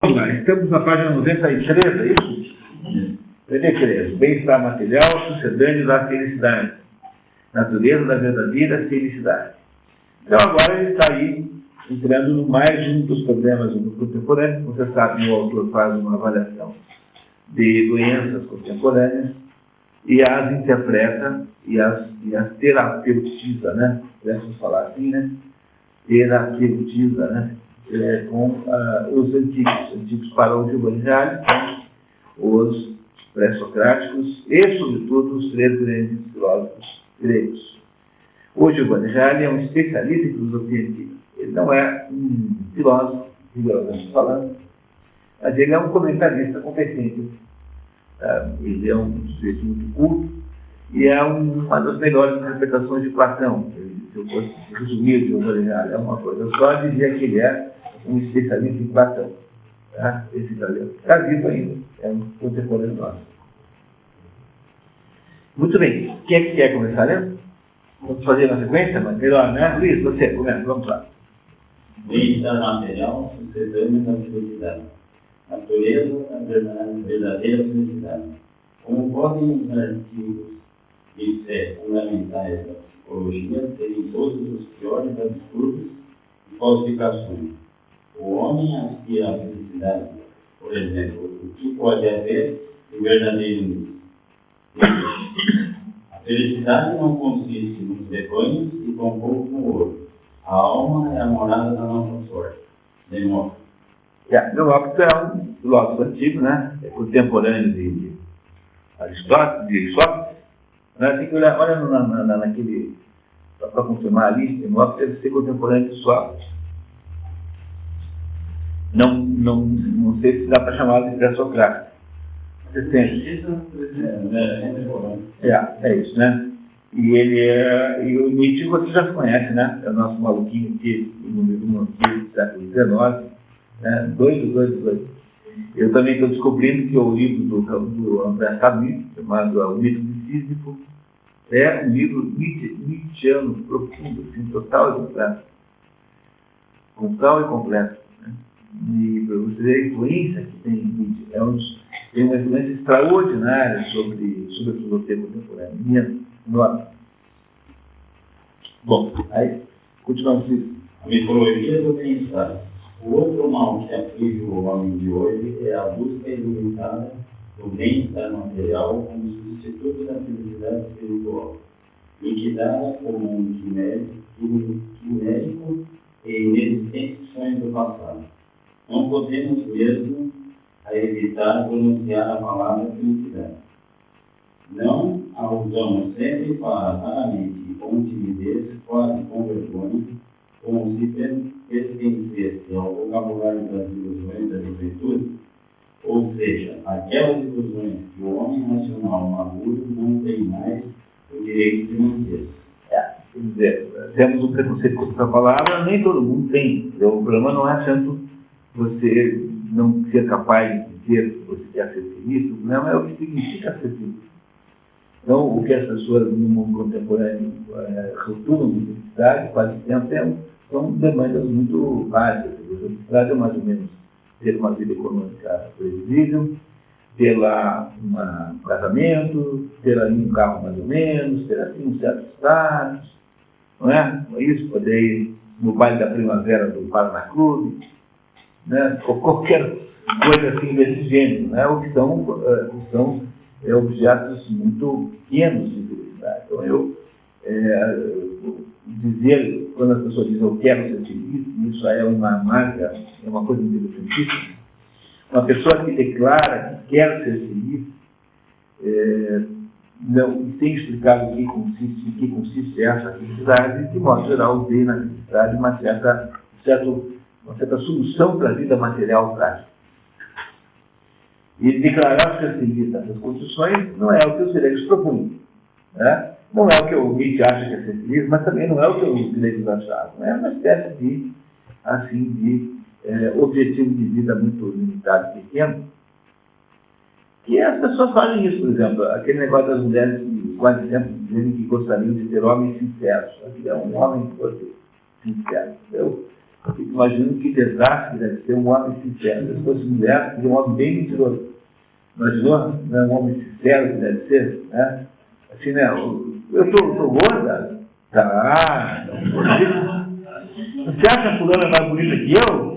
Vamos lá, estamos na página 93, é isso? 93. Bem-estar material, sucedâneo da felicidade. Natureza da verdadeira felicidade. Então agora ele está aí entrando no mais um dos problemas do mundo contemporâneo. Você sabe, o autor faz uma avaliação de doenças contemporâneas e as interpreta e as terapeutiza, né? Podemos falar assim, né? Terapeutiza, né? Com os antigos para o Giovanni Reale, os pré-socráticos e, sobretudo, os três grandes filósofos gregos. O Giovanni Reale é um especialista em filosofia antiga. Ele não é um filósofo, rigorosamente falando, mas ele é um comentarista competente. Ele é um sujeito muito culto e é uma das melhores interpretações de Platão. Se eu fosse resumir o Giovanni Reale, é uma coisa só, dizer que ele é um especialista em Platão. Tá? Esse italiano está vivo ainda, é um contemporâneo nosso. Muito bem, quem é que quer começar lendo? Vamos fazer na sequência, mas melhor, né? Luiz, você, começa, vamos lá. Bem-estar material, sucedâneo da felicidade. Natureza da verdadeira felicidade. Como podem os artigos de fé fundamentais da psicologia terem todos os piores absurdos e falsificações? O homem aspira à felicidade, por exemplo, o que pode haver de verdadeiro nisso? A felicidade não consiste nos rebanhos e tampouco no ouro. A alma é a morada da nossa sorte. Demócrito. Demócrito é um filósofo antigo, né? É contemporâneo de Aristóteles. Né? Tem que olhar, olha naquele, para confirmar a lista, Demócrito deve ser contemporâneo de Sócrates. Não sei se dá para chamar de pré-socrático. Você tem? É isso, né? E o Nietzsche você já conhece, né? É o nosso maluquinho que no século XIX, né? Doido. Eu também estou descobrindo que o livro do André Camus, chamado O Mito de Sísifo, é um livro nietzscheano profundo, assim, total e completo. Né? E para você ver a influência que tem Nietzsche, tem uma influência extraordinária sobre a filosofia contemporânea. Nota. Bom, aí continuamos. A mitologia do bem-estar. O outro mal que aflige o homem de hoje é a busca ilimitada do bem-estar material como substituto da felicidade espiritual, liquidada como um quimérico e inexistente sonho do passado. Não podemos mesmo evitar pronunciar a palavra felicidade. Não a usamos sempre para raramente com timidez, quase com vergonha, como se pertencesse ao vocabulário das ilusões da juventude, ou seja, aquelas ilusões que o homem racional maduro não tem mais o direito de manter. Quer dizer, temos um preconceito contra a palavra, nem todo mundo tem. O problema não é tanto você não ser capaz de dizer que você quer ser feliz, o problema é o que significa ser feliz. Então, o que as pessoas no mundo contemporâneo rotulam de felicidade, quase sempre são demandas muito básicas. A felicidade é mais ou menos ter uma vida econômica previsível, ter lá um casamento, ter ali um carro mais ou menos, ter assim um certo status, não é? Isso, poder ir no baile da primavera do Paraná Clube, né? Qualquer coisa assim desse gênero, né? O que são objetos muito pequenos de felicidade. Então, dizer, quando as pessoas dizem eu quero ser feliz, isso é uma marca, é uma coisa interessantíssima. Uma pessoa que declara que quer ser feliz, não tem explicado em que consiste essa felicidade, e, de modo geral, vê na felicidade uma certa solução para a vida material prática. E declarar ser feliz nessas condições não é o que os gregos propõem. Né? Não é o que o Nietzsche acha que é ser feliz, mas também não é o que os gregos achavam. É uma espécie de objetivo de vida muito limitado e pequeno. E as pessoas fazem isso, por exemplo, aquele negócio das mulheres que quase sempre dizem que gostariam de ter homens sinceros. Aqui é um homem que fosse sincero. Eu fico imaginando que desastre deve ser um homem sincero. Se fosse mulher, seria um homem bem mentiroso. Imaginou? Não é um homem sincero que deve ser? Né? Assim, né? Eu tô gorda? Tá. Você acha a fulana mais bonita que eu?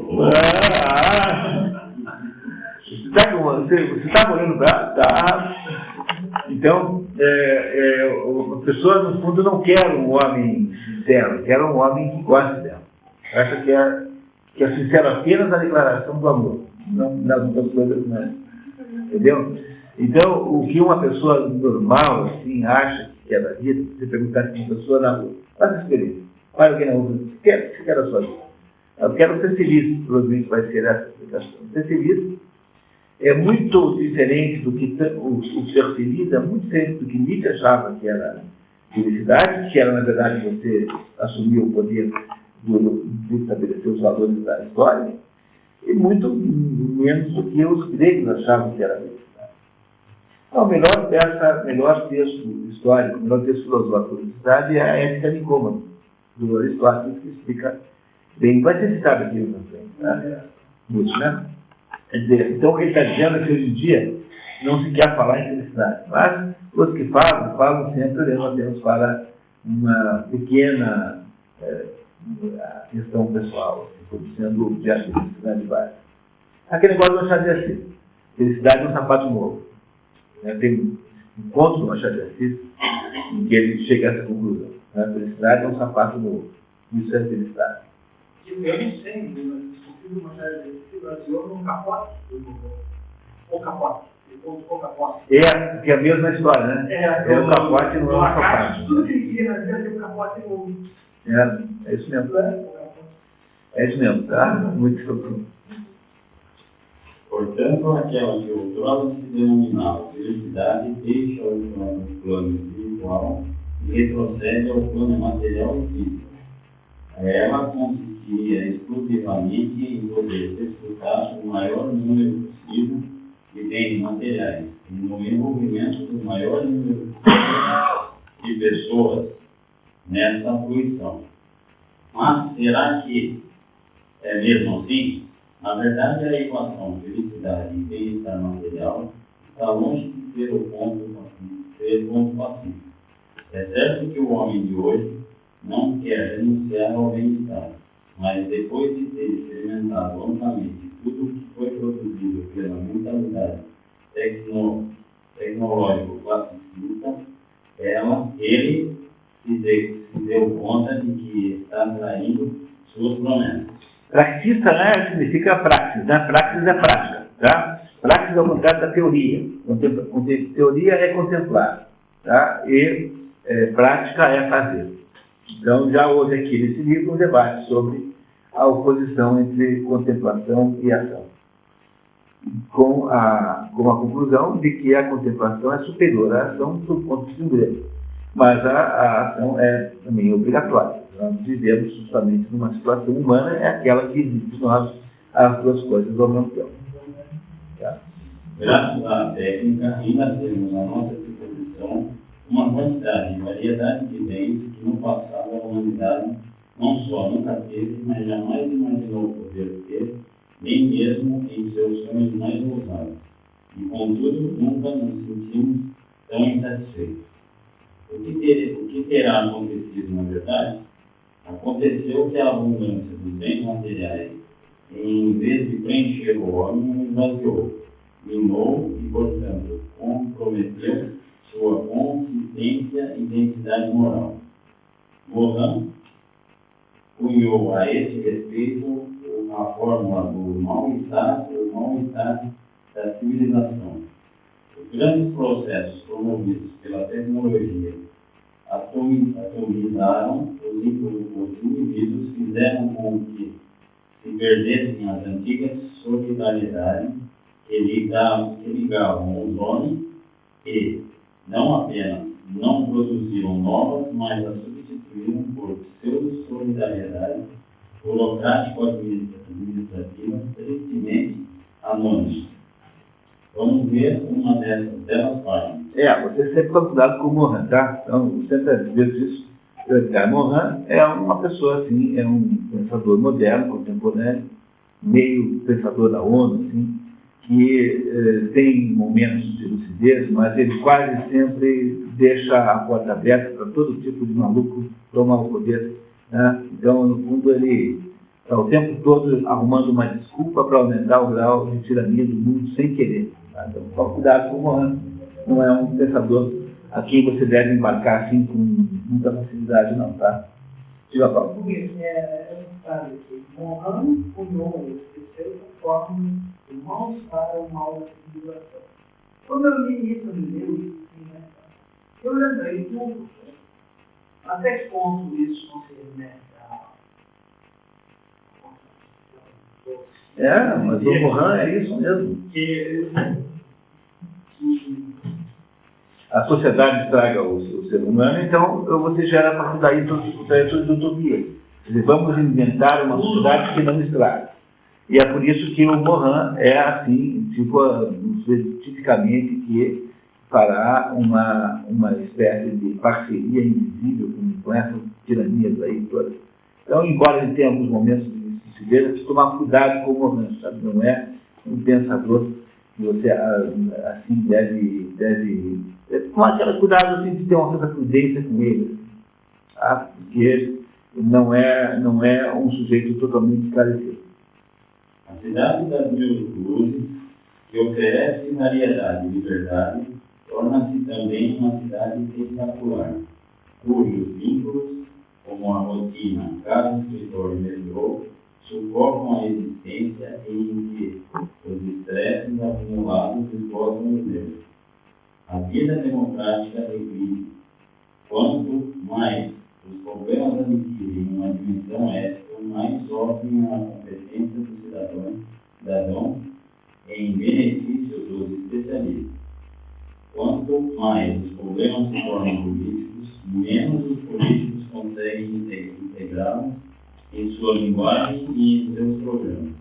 Você está olhando para ela? Tá. Então, a pessoa, no fundo, não quer um homem sincero, quer um homem que goste dela. Acha que é sincero apenas na declaração do amor, não nas outras coisas, não. Entendeu? Então, o que uma pessoa normal, assim, acha que é da vida, você perguntar para uma pessoa na rua, faz a experiência, para alguém na rua, o que você quer da sua vida? Eu quero ser feliz, provavelmente vai ser essa explicação. Ser feliz é muito diferente do que o ser feliz, é muito diferente do que Nietzsche achava que era felicidade, que era, na verdade, você assumir o poder de estabelecer os valores da história, e muito menos do que os gregos achavam que era felicidade. Então, o melhor texto histórico, o melhor texto filosófico da felicidade é a Ética Nicômaco, do Aristóteles, que explica bem. Vai ser citado aqui na frente, tá? Muito, né? Quer dizer, então o que ele está dizendo é que hoje em dia não se quer falar em felicidade, mas os que falam sempre olhando apenas para uma pequena questão pessoal, como sendo objeto de felicidade básica. Aquele negócio do Machado de Assis, felicidade é um sapato novo. Tem um encontro do Machado de Assis em que ele chega a essa conclusão. Felicidade é um sapato novo. Isso é felicidade. Eu não sei, mas o Machado de Assis baseou num capote. O capote. O capote. Que é a mesma história, né? É o capote no sapato. Tudo que ele queria, mas deve ter um capote novo. É isso mesmo. É isso mesmo, tá? Muito sobre. Portanto, aquela que outrora se denominava felicidade deixa o plano espiritual e retrocede ao plano material e físico. Ela consistia exclusivamente em poder desfrutar o maior número possível de bens materiais e no envolvimento do maior número de pessoas nessa fruição. Mas será que é mesmo assim? Na verdade, a equação felicidade e bem-estar material está longe de ser o ponto pacífico. É certo que o homem de hoje não quer renunciar ao bem-estar, mas depois de ter experimentado amplamente tudo o que foi produzido pela mentalidade tecnológico classicista, ele se deu conta de que está traindo suas promessas. Praxista, né, significa praxis, né? Praxis é prática, tá? Praxis é o contrário da teoria. Teoria é contemplar, tá? E prática é fazer. Então, já houve aqui nesse livro um debate sobre a oposição entre contemplação e ação. Com a conclusão de que a contemplação é superior à ação sob o ponto de vista. Mas a ação é também obrigatória. Nós vivemos justamente numa situação humana, é aquela que existe nós as duas coisas ao mesmo tempo. Tá? Graças à técnica, ainda temos à nossa disposição uma quantidade e variedade de bens que no passado a humanidade não só nunca teve, mas jamais imaginou poder ter, nem mesmo em seus sonhos mais ousados. E contudo, nunca nos sentimos tão insatisfeitos. O que terá acontecido, na verdade? Aconteceu que a abundância dos bens materiais, em vez de preencher o homem, esvaziou, minou e, portanto, comprometeu sua consistência e identidade moral. Morin cunhou a esse respeito a fórmula do mal-estar da civilização. Os grandes processos promovidos pela tecnologia atomizaram os indivíduos, fizeram com que se perdessem as antigas solidariedades que ligavam os homens e não apenas não produziram novas, mas as substituíram por pseudo-solidariedades burocrático-administrativas tristemente anônimas. Vamos ver uma dessas páginas. Você sempre toma cuidado com o Morin, tá? Então, sempre vejo isso. O Edgar Morin é uma pessoa assim, é um pensador moderno, contemporâneo, meio pensador da ONU, assim, que tem momentos de lucidez, mas ele quase sempre deixa a porta aberta para todo tipo de maluco tomar o poder, né? Então, no fundo, ele está o tempo todo arrumando uma desculpa para aumentar o grau de tirania do mundo sem querer. Tá? Então, só cuidado com o Morin, não é um pensador a quem você deve embarcar assim com muita facilidade, não, tá? Diga, Paulo. Porque é um caso aqui. Morin cunhou esse terceiro forma de mal-estar ou mal-civilização. Quando eu li isso no livro, eu lembrei tudo. Até que ponto isso não se remete a... Mas o Morin é isso mesmo. A sociedade estraga o ser humano, então você gera para mudar isso de utopia. Quer dizer, vamos inventar uma sociedade que não estraga. E é por isso que o Morin é assim, tipicamente, que fará uma espécie de parceria invisível com essas tiranias aí todas. Então, embora ele tenha alguns momentos de lucidez, precisa tomar cuidado com o Morin, sabe? Não é um pensador que você assim deve tomar aquele cuidado assim, de ter uma certa prudência com ele, tá? Porque não é um sujeito totalmente esclarecido. A cidade das mil luzes, que oferece variedade e liberdade, torna-se também uma cidade espetacular, cujos vínculos, como a rotina, casa, escritório e metrô, sufocam a existência em que os estresses acumulados esgotam os nervos. A vida democrática regride. Quanto mais os problemas adquirem uma dimensão ética, mais sofrem a competência do cidadão em benefício dos especialistas. Quanto mais os problemas se tornam políticos, menos os políticos conseguem integrá-los em sua linguagem e em seus programas.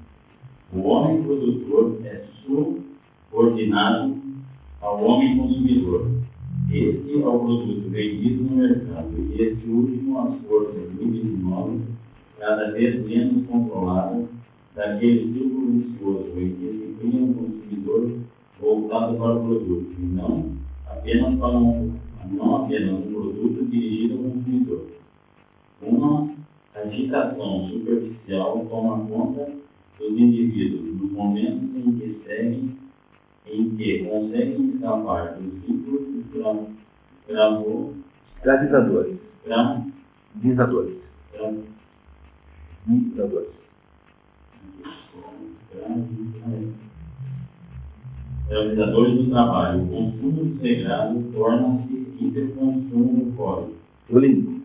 O homem produtor é subordinado ao homem consumidor. Este é o produto vendido no mercado e este último as forças luminosas, cada vez menos controladas, daquele círculo vicioso em que se cria um consumidor voltado para o produto, e não apenas um produto dirigido ao consumidor. Uma agitação superficial toma conta dos indivíduos nos momentos em que conseguem escapar dos vínculos Escravizadores. Escravizadores do trabalho. O consumo desregrado torna-se hiperconsumo eufórico. Bulímico.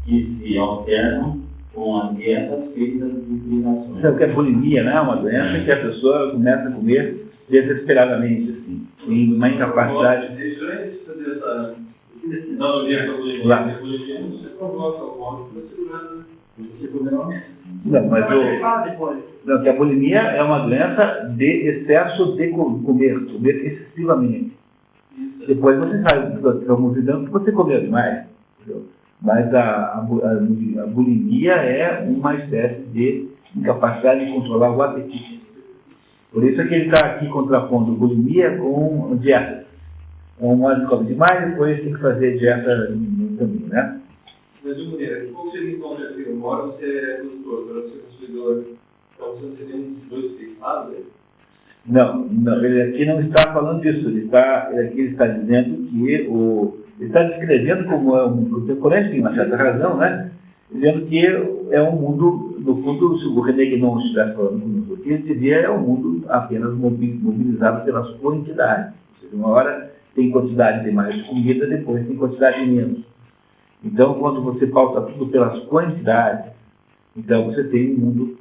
Que se alternam com as dietas feitas de privações. Sabe o que é bulimia, né? Uma doença que a pessoa começa a comer desesperadamente, assim, em uma incapacidade. Deixa eu fazer essa analogia com a bulimia. A bulimia você provoca o vômito segurando. Você comer. Não, mas que a bulimia é uma doença de excesso de comer excessivamente. Depois você sai considerando que você comeu demais. Entendeu? Mas a bulimia é uma espécie de incapacidade de controlar o apetite. Por isso é que ele está aqui contrapondo bulimia com dieta. Então, uma come demais, depois tem que fazer dieta no caminho, né? Mas de maneira, qual seria então o objetivo? Embora você é produtor, para você consumidor, então você seria um dos dois fixados? Não, ele aqui não está falando disso. Ele está dizendo que ele está descrevendo como é um mundo contemporâneo, tem uma certa razão, né? Dizendo que é um mundo, no fundo, se o René Guénon estivesse falando conosco aqui, ele diria é um mundo apenas mobilizado pelas quantidades. Ou seja, uma hora tem quantidade de mais comida, depois tem quantidade de menos. Então, quando você pauta tudo pelas quantidades, então você tem um mundo,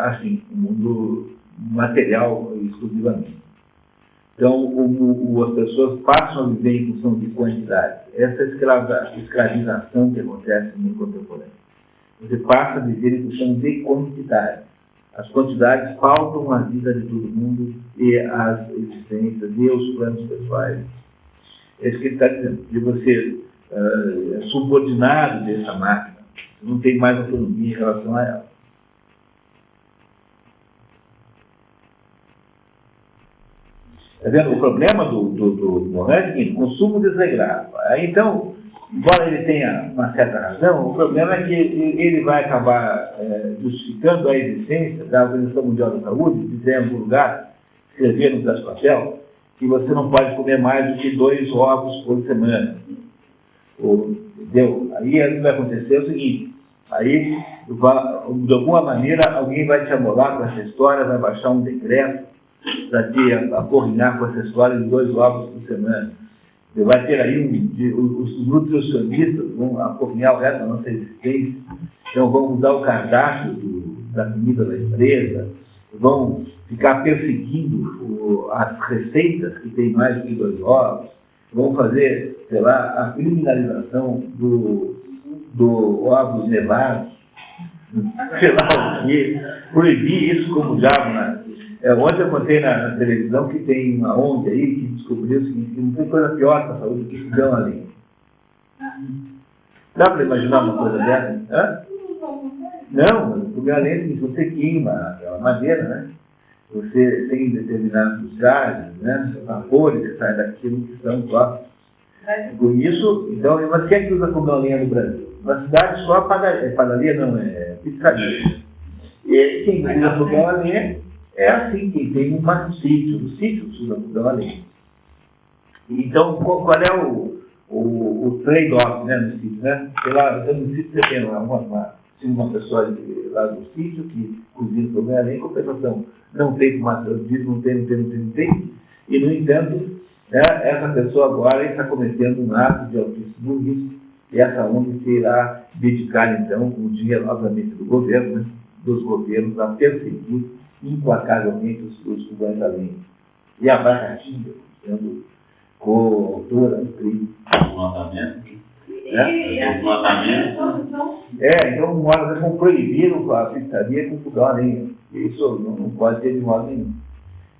assim, um mundo material exclusivamente. Então, as pessoas passam a viver em função de quantidade. Essa escravização que acontece no contemporâneo. Você passa a viver em função de quantidade. As quantidades pautam a vida de todo mundo e as existências e os planos pessoais. É isso que ele está dizendo. De você subordinado dessa máquina. Você não tem mais autonomia em relação a ela. Está vendo? O problema do Morin é o seguinte: consumo desregrado. Aí, então, embora ele tenha uma certa razão, o problema é que ele vai acabar justificando a existência da Organização Mundial da Saúde, dizer em algum lugar, escrever no pedaço de papel, que você não pode comer mais do que 2 ovos por semana. Entendeu? Aí o que vai acontecer é o seguinte: aí, de alguma maneira, alguém vai te amolar com essa história, vai baixar um decreto para te aporrinhar com essa história de 2 ovos por semana. Você vai ter aí os nutricionistas vão aporrinhar o resto da nossa existência, então vão mudar o cardápio da comida da empresa, vão ficar perseguindo as receitas que tem mais do que 2 ovos, vão fazer, sei lá, a criminalização do ovos nevados, sei lá o quê, proibir isso como diabo, né? Ontem eu contei na televisão que tem uma ONG aí que descobriu o seguinte: que não tem coisa pior para a saúde do que fogão a lenha. Dá para imaginar uma coisa dessa? Hã? Não, fogão a lenha, você queima aquela madeira, né? Você tem determinados gases, né? Vapores que saem daquilo que são tóxicos. Com isso, então, mas quem é que usa fogão a lenha no Brasil? Na cidade só padaria não, é pizzaria. E quem usa fogão a lenha é assim, quem tem um sítio, no sítio usa fogão a lenha. Então, qual é o trade-off, né, no sítio, né? Sei lá, então, no sítio você tem uma pessoa lá do sítio que cozinha fogão a lenha, em compensação, não tem fumaça disso, não tem, e no entanto, né, essa pessoa agora está cometendo um ato de altíssimo risco, e essa ONG se irá dedicar, então, com o dinheiro, obviamente, do governo, né, dos governos, a perseguir implacavelmente os fogões a lenha. E a Abacaxi, sendo coautora do crime. Então uma hora eles vão proibir a pizzaria com fogão a lenha. Isso não pode ter de modo nenhum.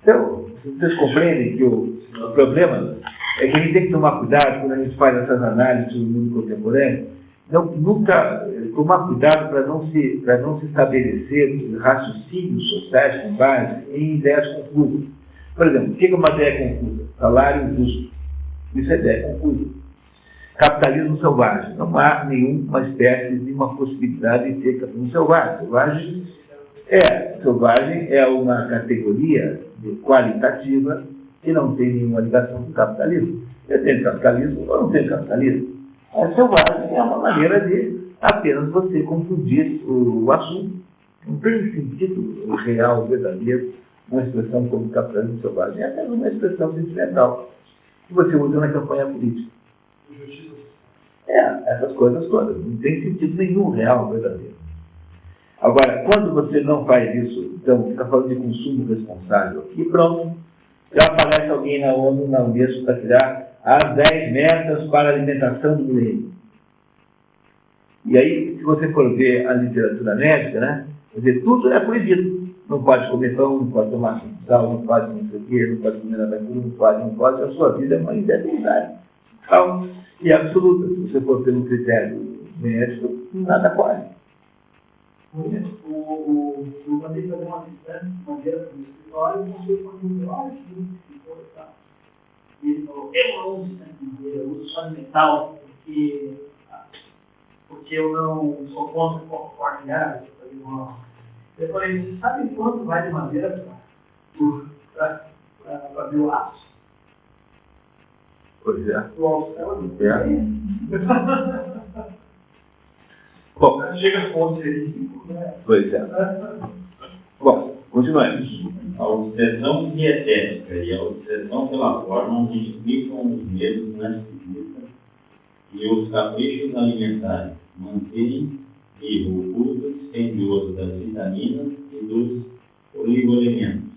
Então, vocês compreendem que o problema é que a gente tem que tomar cuidado quando a gente faz essas análises do mundo contemporâneo. Nunca tomar cuidado para não se estabelecer raciocínios sociais com base em ideias confusas. Por exemplo, o que é uma ideia confusa? Salário justo. Isso é ideia confusa. Capitalismo selvagem. Não há nenhuma espécie de uma possibilidade de ter capitalismo selvagem. Selvagem é uma categoria qualitativa que não tem nenhuma ligação com o capitalismo. Eu tenho capitalismo ou não tenho capitalismo? A selvagem é uma maneira de apenas você confundir o assunto. Não tem sentido real, verdadeiro, uma expressão como capitalismo selvagem. É apenas uma expressão sentimental que você usa na campanha política. Essas coisas todas. Não tem sentido nenhum real, verdadeiro. Agora, quando você não faz isso, então, você está falando de consumo responsável, e pronto, já aparece alguém na ONU, na Unesco, para criar as 10 metas para a alimentação do milênio. E aí, se você for ver a literatura médica, né, tudo é proibido. Não pode comer pão, não pode tomar sal, não pode não sei o quê, não pode comer nada cru, não pode. A sua vida é uma inviabilidade. Então, e absoluta. Se você for pelo critério médico, nada pode. Eu mandei fazer uma visita de maneira para o escritório e você falou, olha que coisa. E ele falou, eu uso só metal porque eu não sou contra o corte de gás. Eu falei, você sabe quanto vai de madeira para fazer o aço? Pois é. O alceu, Bom, chega a ponto de né? Pois é. Bom, continuemos. A obsessão dietética e a obsessão pela forma explicam os medos na esquisita e os caprichos alimentares mantêm vivo o custo dispendioso das vitaminas e dos oligoelementos.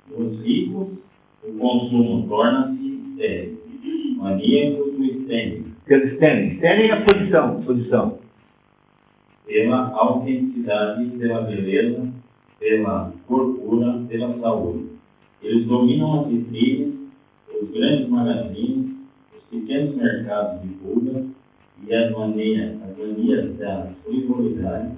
Nos ricos, o consumo torna-se estéril. Maníaco do standing. Standing é a posição. Pela autenticidade, pela beleza, pela corpura, pela saúde. Eles dominam as vitrines, os grandes magazines, os pequenos mercados de pulga e as manias da frivolidade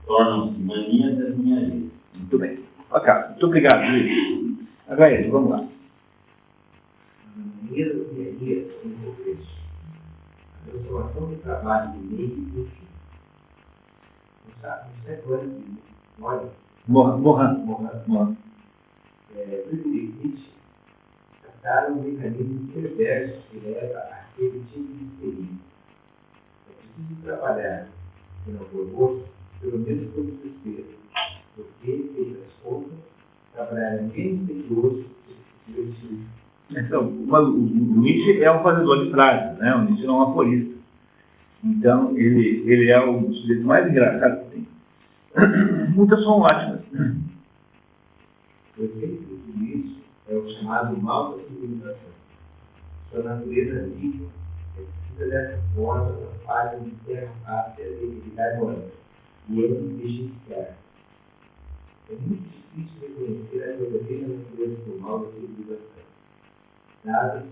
tornam-se manias das ninharias. Muito bem. Ok, muito obrigado, Luiz. Agora, Ed, vamos lá. Manias das ninharias são importantes. A transformação do trabalho de meio e fim. No século antes, olha, Mohan. Friedrich Nietzsche trataram um mecanismo perverso que leva àquele tipo de experiência. É preciso trabalhar, se não for moço, pelo menos por desespero, porque, feitas as contas, trabalhar é menos perigoso que se divertir. Então, o Nietzsche é um fazedor de frases, né? O Nietzsche não é um aforista. Então, ele é o sujeito mais engraçado que tem. Muitas são ótimas. O efeito de tudo isso é o chamado mal da civilização. Sua natureza líquida precisa dessa forma da falha de terra fácil da atividade humana, e ele não deixa de ficar. É muito difícil reconhecer a verdadeira natureza do mal da civilização, dadas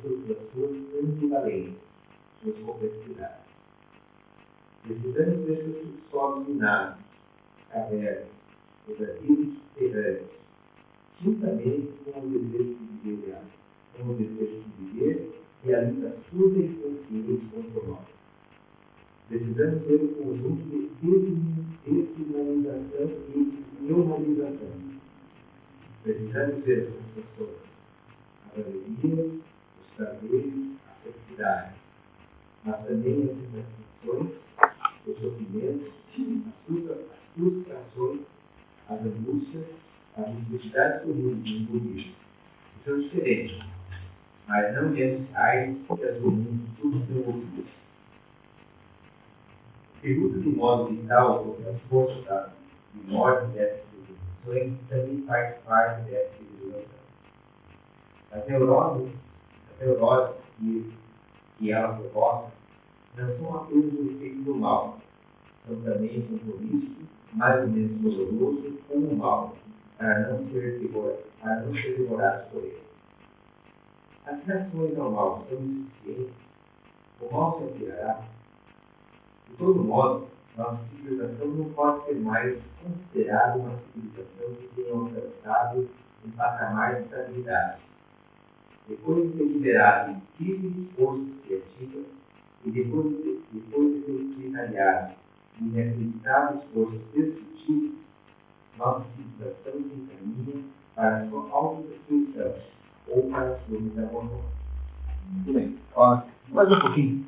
suas ambivalências, suas complexidades. Precisamos desses subsolos minados, cavernas, desafios subterrâneos, juntamente com o desejo de viver e a luta surda e consciente contra o mal. Precisamos ter um conjunto de desumanização e humanização. Precisamos ver as sensações, a alegria, os prazeres, a felicidade, mas também as sensações, os sofrimentos, as frustrações, as angústias, as necessidades comuns do budismo. São diferentes, mas não menos reais que as comuns de tudo que ouvidos. Pergunta de modo vital sobre as forças da morte dessas civilizações também faz parte dessa civilização. As neuroses que ela provoca não são apenas o efeito do mal, são também um compromisso mais ou menos doloroso com o mal, para não ser devorados por ele. As reações ao mal são insuficientes, o mal se ampliará. De todo modo, nossa civilização não pode ser mais considerada uma civilização que tenha alcançado um patamar de estabilidade. Depois de ter liberado incríveis forças criativas e depois de ter criado inacreditáveis forças destrutivas, nossa civilização se encaminha para a sua autodestruição ou para a sua metamorfose. Muito bem. Ó, mais um pouquinho.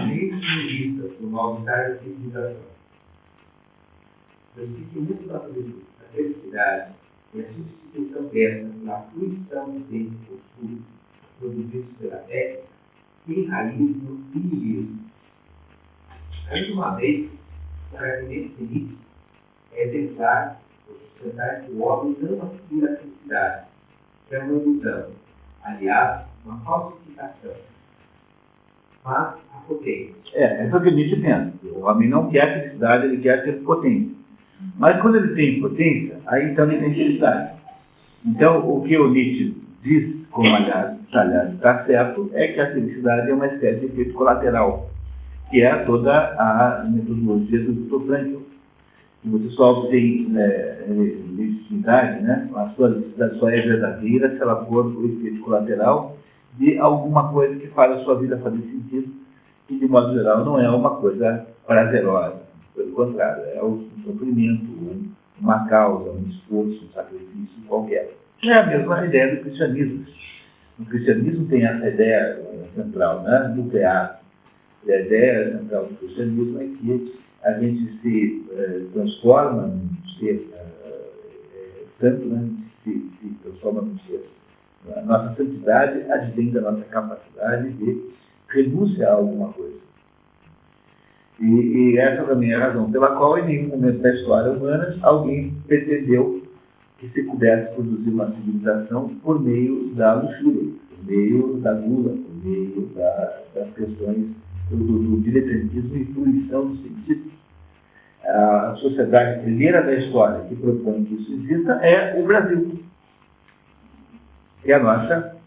Direitos juristas do mal-estar da civilização. O esquecimento da felicidade e a substituição dessa pela fruição do bem futuro produzidos pela técnica tem raiz no niilismo. Mais uma vez, o argumento de Nietzsche é exemplar ou sustentar que o homem não aspira à felicidade, que é uma ilusão, aliás, uma falsificação, mas a potência. É o que o Nietzsche pensa. O homem não quer felicidade, ele quer ter potência. Mas quando ele tem potência, aí então ele tem felicidade. Então, o que o Nietzsche diz, como aliás está certo, é que a felicidade é uma espécie de efeito colateral, que é toda a metodologia do Viktor Frankl. Que você só obtém legitimidade, né? A sua legitimidade só é verdadeira se ela for o efeito colateral de alguma coisa que faz a sua vida fazer sentido, que de modo geral não é uma coisa prazerosa. Pelo contrário, é um sofrimento, uma causa, um esforço, um sacrifício qualquer. É a mesma ideia do cristianismo. O cristianismo tem essa ideia central, né? Nuclear. E a ideia central do cristianismo é que a gente se transforma num ser santo, né? Se transforma num ser. A nossa santidade advém da nossa capacidade de renúncia a alguma coisa. E essa também é a razão pela qual, em nenhum momento da história humana, alguém pretendeu que se pudesse produzir uma civilização por meio da luxúria, por meio da gula, por meio das questões do diletantismo e fruição do sentido. A sociedade primeira da história que propõe que isso exista é o Brasil, que é a nossa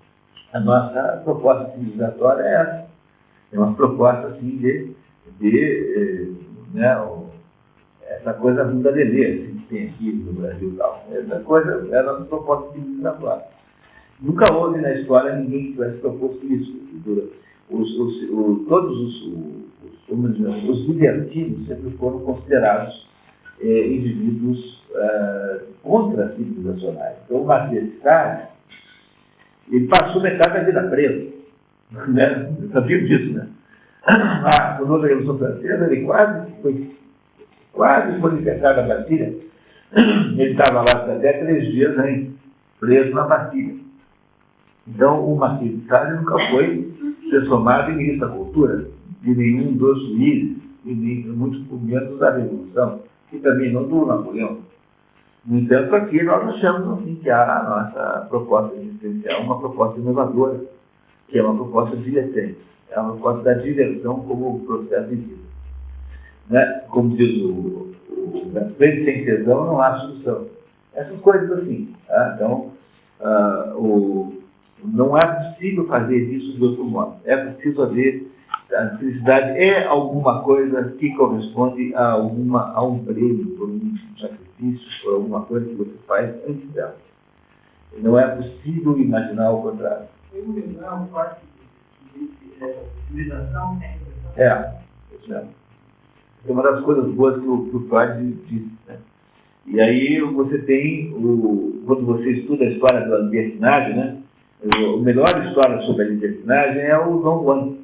A nossa proposta civilizatória é essa. É uma proposta assim essa coisa bunda lelê assim, que tem aqui no Brasil e tal. Essa coisa é a nossa proposta civilizatória. Nunca houve na história ninguém que tivesse proposto isso. Os libertinos sempre foram considerados indivíduos contra-civilizacionais. Então, o Marquês de Sade, ele passou metade da vida preso. Né? Sabia disso, né? Quando houve a Revolução Francesa, ele quase foi libertado da Bastilha. Ele estava lá até 3 dias preso na Bastilha. Então, o Marquês de Sade nunca foi transformado em ministro da Cultura de nenhum dos juízes, e nem muito menos da Revolução, e também não do Napoleão. No entanto, aqui nós achamos assim, que a nossa proposta existencial é uma proposta inovadora, que é uma proposta diletante, é uma proposta da diversão como processo de vida. Né? Como diz o frente sem tesão não há solução. Essas coisas assim. Tá? Então, não é possível fazer isso de outro modo. É preciso haver. A felicidade é alguma coisa que corresponde a um prêmio, por um sacrifício, por alguma coisa que você faz antes dela. Não é possível imaginar o contrário. Eu lembrar parte de civilização Isso mesmo. É uma das coisas boas que o Freud disse. Né? E aí você tem, quando você estuda a história da libertinagem, né? A melhor história sobre a libertinagem é o Dom Juan.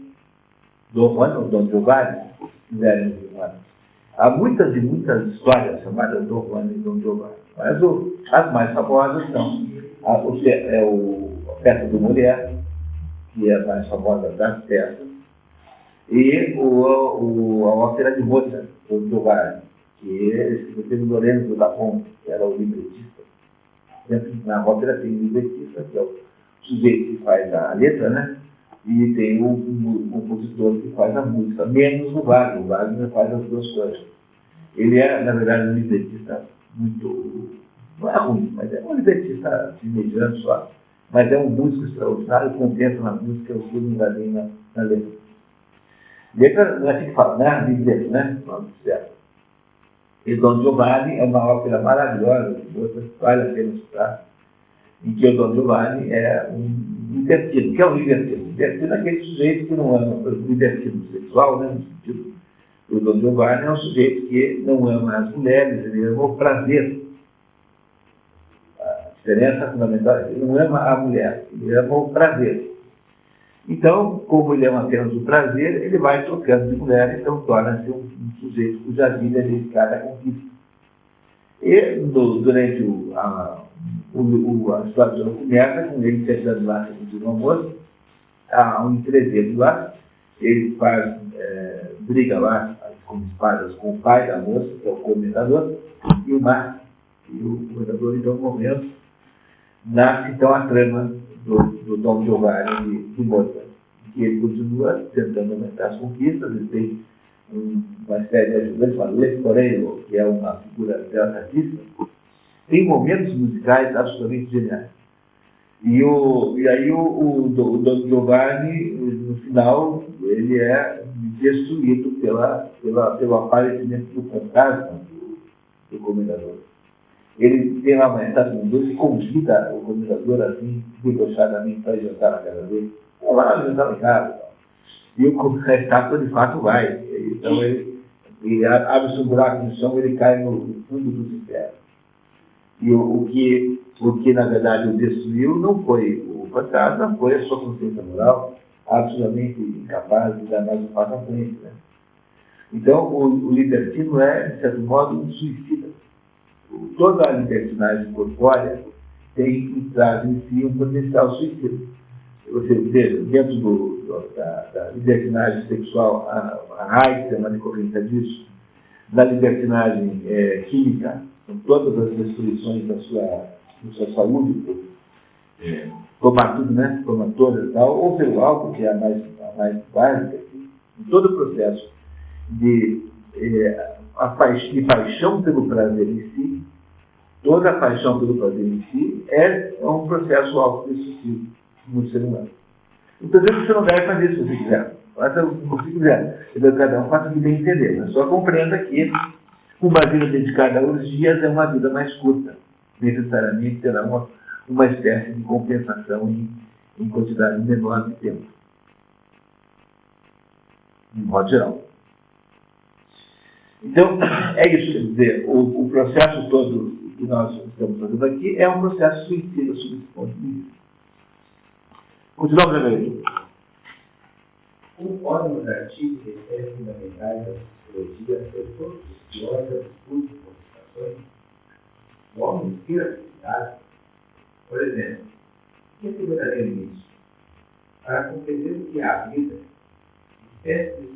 Dom Juan, ou Dom Giovanni, fizeram Dom Juan. Há muitas e muitas histórias chamadas Dom Juan e Dom Giovanni. Mas as mais famosas são a peça do Mulher, que é a mais famosa das peças, e a ópera de Mozart, do Giovanni, que é escrito pelo Lorenzo da Ponte, que era o libretista. Sempre na ópera tem o libretista, que é o sujeito que faz a letra, né? E tem o compositor que faz a música, menos o Wagner. O Wagner faz as duas coisas. Ele é, na verdade, um libretista muito... Não é ruim, mas é um libretista mediano só. Mas é um músico extraordinário, contenta na música, o que não dá bem na letra. Letra não é assim que fala, né? Libreto, né? Certo. E Dom Giovanni é uma ópera maravilhosa, que vale a pena escutar, em que o Dom Giovanni é um libertino. O que é um libertino? Libertino é aquele sujeito que não ama, libertino sexual, né, no sentido. O Dom Giovanni é um sujeito que não ama as mulheres, ele ama o prazer. A diferença fundamental é que ele não ama a mulher, ele ama o prazer. Então, como ele ama apenas o prazer, ele vai trocando de mulher, então torna-se um sujeito cuja vida é dedicada à conquista. E durante a história do começa com ele tentando lá se uma moça, há um entrevero lá, ele faz briga lá com espadas com o pai da moça, que é o comendador, e o Marco, e o comendador então morrendo, nasce então a trama do Dom Giovanni de Mozart, que ele continua tentando aumentar as conquistas, ele tem uma espécie de ajudante chamado Leporello, que é uma figura teatralista. Tem momentos musicais absolutamente geniais. E aí o Dom Giovanni, no final, ele é destruído pelo aparecimento do fantasma do comendador. Ele tem lá uma estação e convida o comendador assim, debochadamente, para jantar na casa dele. Vamos lá, jantar em casa. E a estátua de fato vai. Então ele abre-se um buraco no chão, ele cai no fundo dos infernos. E o que na verdade o destruiu não foi o fantasma, foi a sua consciência moral, absolutamente incapaz de dar mais um passo à frente. Né? Então o libertino é, de certo modo, um suicida. Toda a libertinagem corpórea traz em si um potencial suicida. Você vê, dentro da libertinagem sexual, a AIDS é uma decorrência disso. Na libertinagem química, com todas as restrições da sua saúde, tomar tudo, né? Tomar todas e tal, ou pelo álcool, que é a mais básica, assim, em todo o processo de paixão pelo prazer em si, toda a paixão pelo prazer em si é um processo autodestrutivo. no ser humano. Então, você não deve fazer isso se você quiser. Faça o que você quiser. Então, cada um faça o que bem entender. Mas só compreenda que uma vida dedicada aos dias é uma vida mais curta. Necessariamente terá uma espécie de compensação em quantidade menor de tempo. De modo geral. Então, é isso, quer dizer, o processo todo que nós estamos fazendo aqui é um processo suicida sob esse ponto de vista. Continuamos a ler. Conforme os artigos de séries fundamentais da psicologia sobre todos os piores absurdos e complicações, o homem inspira a felicidade. Por exemplo, o que é verdadeiro isso? Para compreender o que é a vida, espécie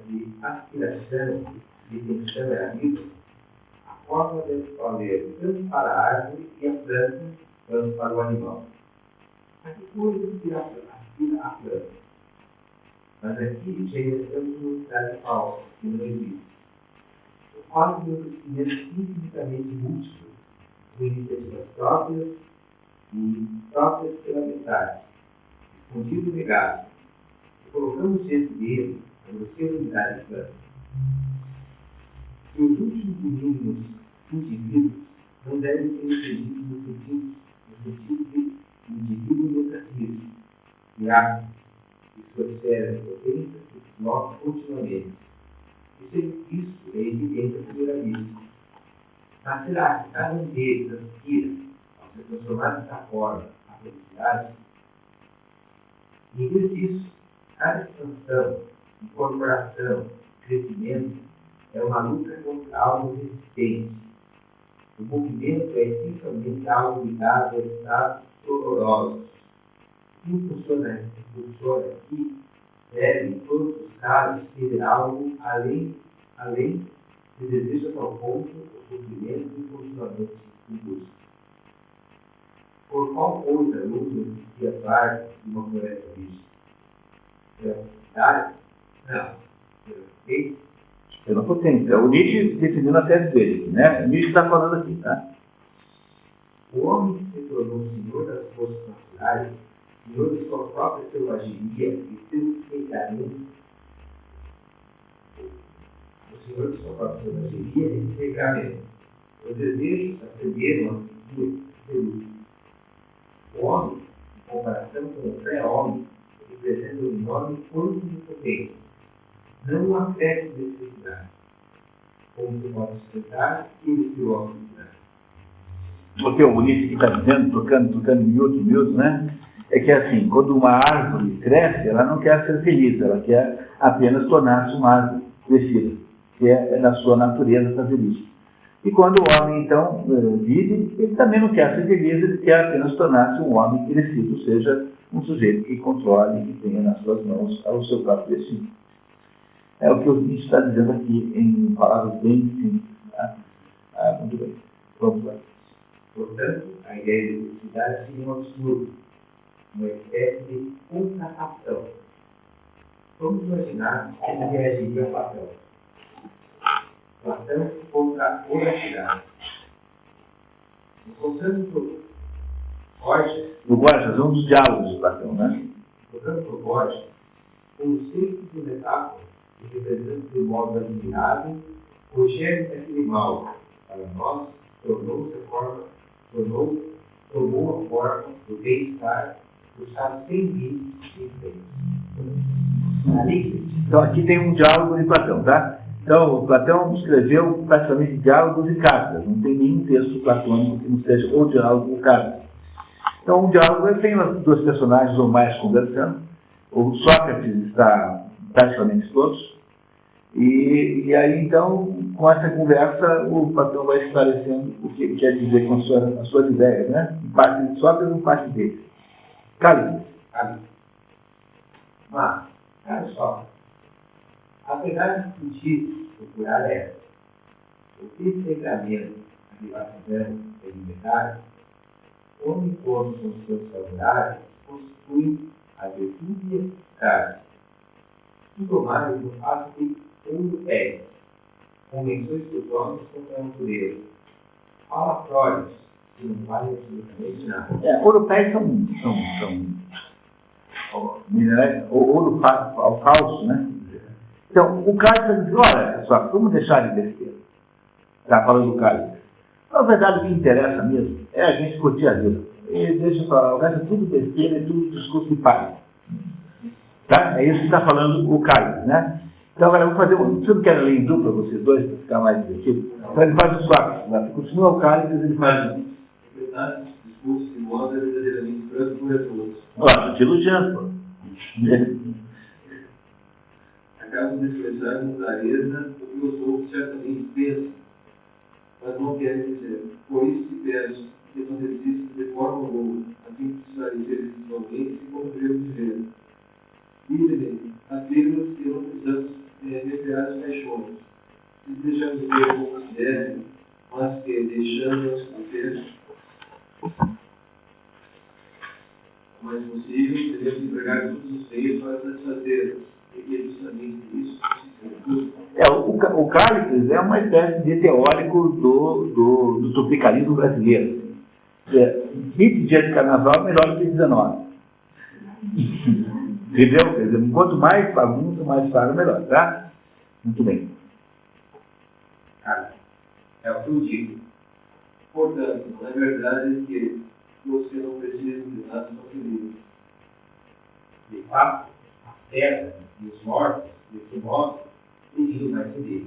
de aspiração de tensão é a vida, a forma deve valer tanto para a árvore e a planta, quanto para o animal. A que coisa aspira a planta? Mas aqui já estamos numa cidade falsa, que não existe. O fato de um crescimento infinitamente múltiplo, com iniciativas próprias e próprias pela metade, escondido e negado, e colocamos diante dele a grosseira unidade plana. Que os últimos e mínimos indivíduos não devem ser entendidos no sentido de indivíduo mecanismo, e ato, que sua esfera de potência se desloca continuamente. Isso é evidente à primeira vista. Mas será que cada um deles aspira a se transformar dessa forma a felicidade? Em vez disso, cada expansão, incorporação, crescimento é uma luta contra algo resistente. O movimento é essencialmente algo ligado a estados dolorosos. Quem funciona aqui deve, em todos os casos, ter algo além de desejo a tal ponto, o sofrimento e continuamente em busca. Por qual coisa luta se a parte de uma floresta virgem? Pela felicidade? Não. Pelo respeito? Pela potência. O Nietzsche definiu na tese dele, né? O Nietzsche está falando aqui, tá? O homem que se tornou senhor das forças naturais, senhor de sua própria selvageria e seu desregamento, o senhor de sua própria selvageria e desregamento, os desejos acenderam a figura de o homem, em comparação com o pré-homem, representa um enorme quanto de potência, não um aspecto de necessidade, como se pode explicar que ele criou a felicidade. O que o Nietzsche está dizendo, tocando miúdo, né? É que assim, quando uma árvore cresce, ela não quer ser feliz, ela quer apenas tornar-se uma árvore crescida, que é na sua natureza fazer isso. E quando o homem, então, vive, ele também não quer ser feliz, ele quer apenas tornar-se um homem crescido, ou seja, um sujeito que controle e que tenha nas suas mãos o seu próprio destino. É o que o Nietzsche está dizendo aqui em palavras bem simples. Tá? Muito bem. Vamos lá. Portanto, a ideia de felicidade seria um absurdo, uma espécie de contrafação. Vamos imaginar como reagiria Platão. Platão contra a honestidade. Encontrando por Borges, O Borges, um dos diálogos de Platão, né? encontrando por Borges, conceitos de metáfora que representam de modo admirável o germe daquele mal, para nós, tomou a forma do bem-estar, do estado sem limites e enfeites. Então, aqui tem um diálogo de Platão, tá? Então, o Platão escreveu praticamente diálogos e cartas. Não tem nenhum texto platônico que não seja ou diálogo ou carta. Então, um diálogo tem dois personagens ou mais conversando. O Sócrates está praticamente todos. E aí, então, com essa conversa, o Platão vai esclarecendo o que ele quer dizer com as suas ideias, né? Em parte de Sócrates e em parte dele. Cálice. Mas, cara Sócrates, apesar de discutir, procurar essa, o desregramento, a privacidade e a liberdade, onde todos os seus favoráveis constituem a virtude e a eficácia. Tudo mais no fato de europeia, convenções dos homens contra a natureza. Fala Freud, que não vale absolutamente nada. Europeus ouro ao falso, né? Então, o cálice diz, olha, pessoal, vamos deixar de besteira. Está falando do cálice. Na verdade, o que interessa mesmo é a gente curtir a vida. E deixa eu falar, o resto é tudo besteira, é tudo discurso de pai. Tá? É isso que está falando o cálice, né? Então, agora eu vou fazer você não quer ler em dupla, vocês dois, para ficar mais divertido? Então, ele faz o swap. Né? Continua o cálice, ele faz o... Discurso de modo é verdadeiramente transformador. Ó, te elogiando, pô. Acabam de expressar com clareza o que os outros certamente pensam, mas não querem dizer. Por isso te peço que não desistas de forma alguma, a fim de esclarecer visualmente e como devo dizer. Dize-me, afirmas que não precisamos referar as paixões. Se deixamos de ver como se deve, mas que deixamos acontecer o mais possível, devemos empregar todos os meios para satisfazê-las. E é justamente isso que se conclui. O Cálices é uma espécie de teórico do tropicalismo brasileiro. 20 dias de carnaval é melhor do que 19. Entendeu? Quer dizer, quanto mais bagunça, mais caro, melhor, tá? Muito bem. É o que eu digo. Portanto, na verdade é que você não precisa de nada para felizes. De fato, a terra e os mortos, desse modo, ninguém vai se ver.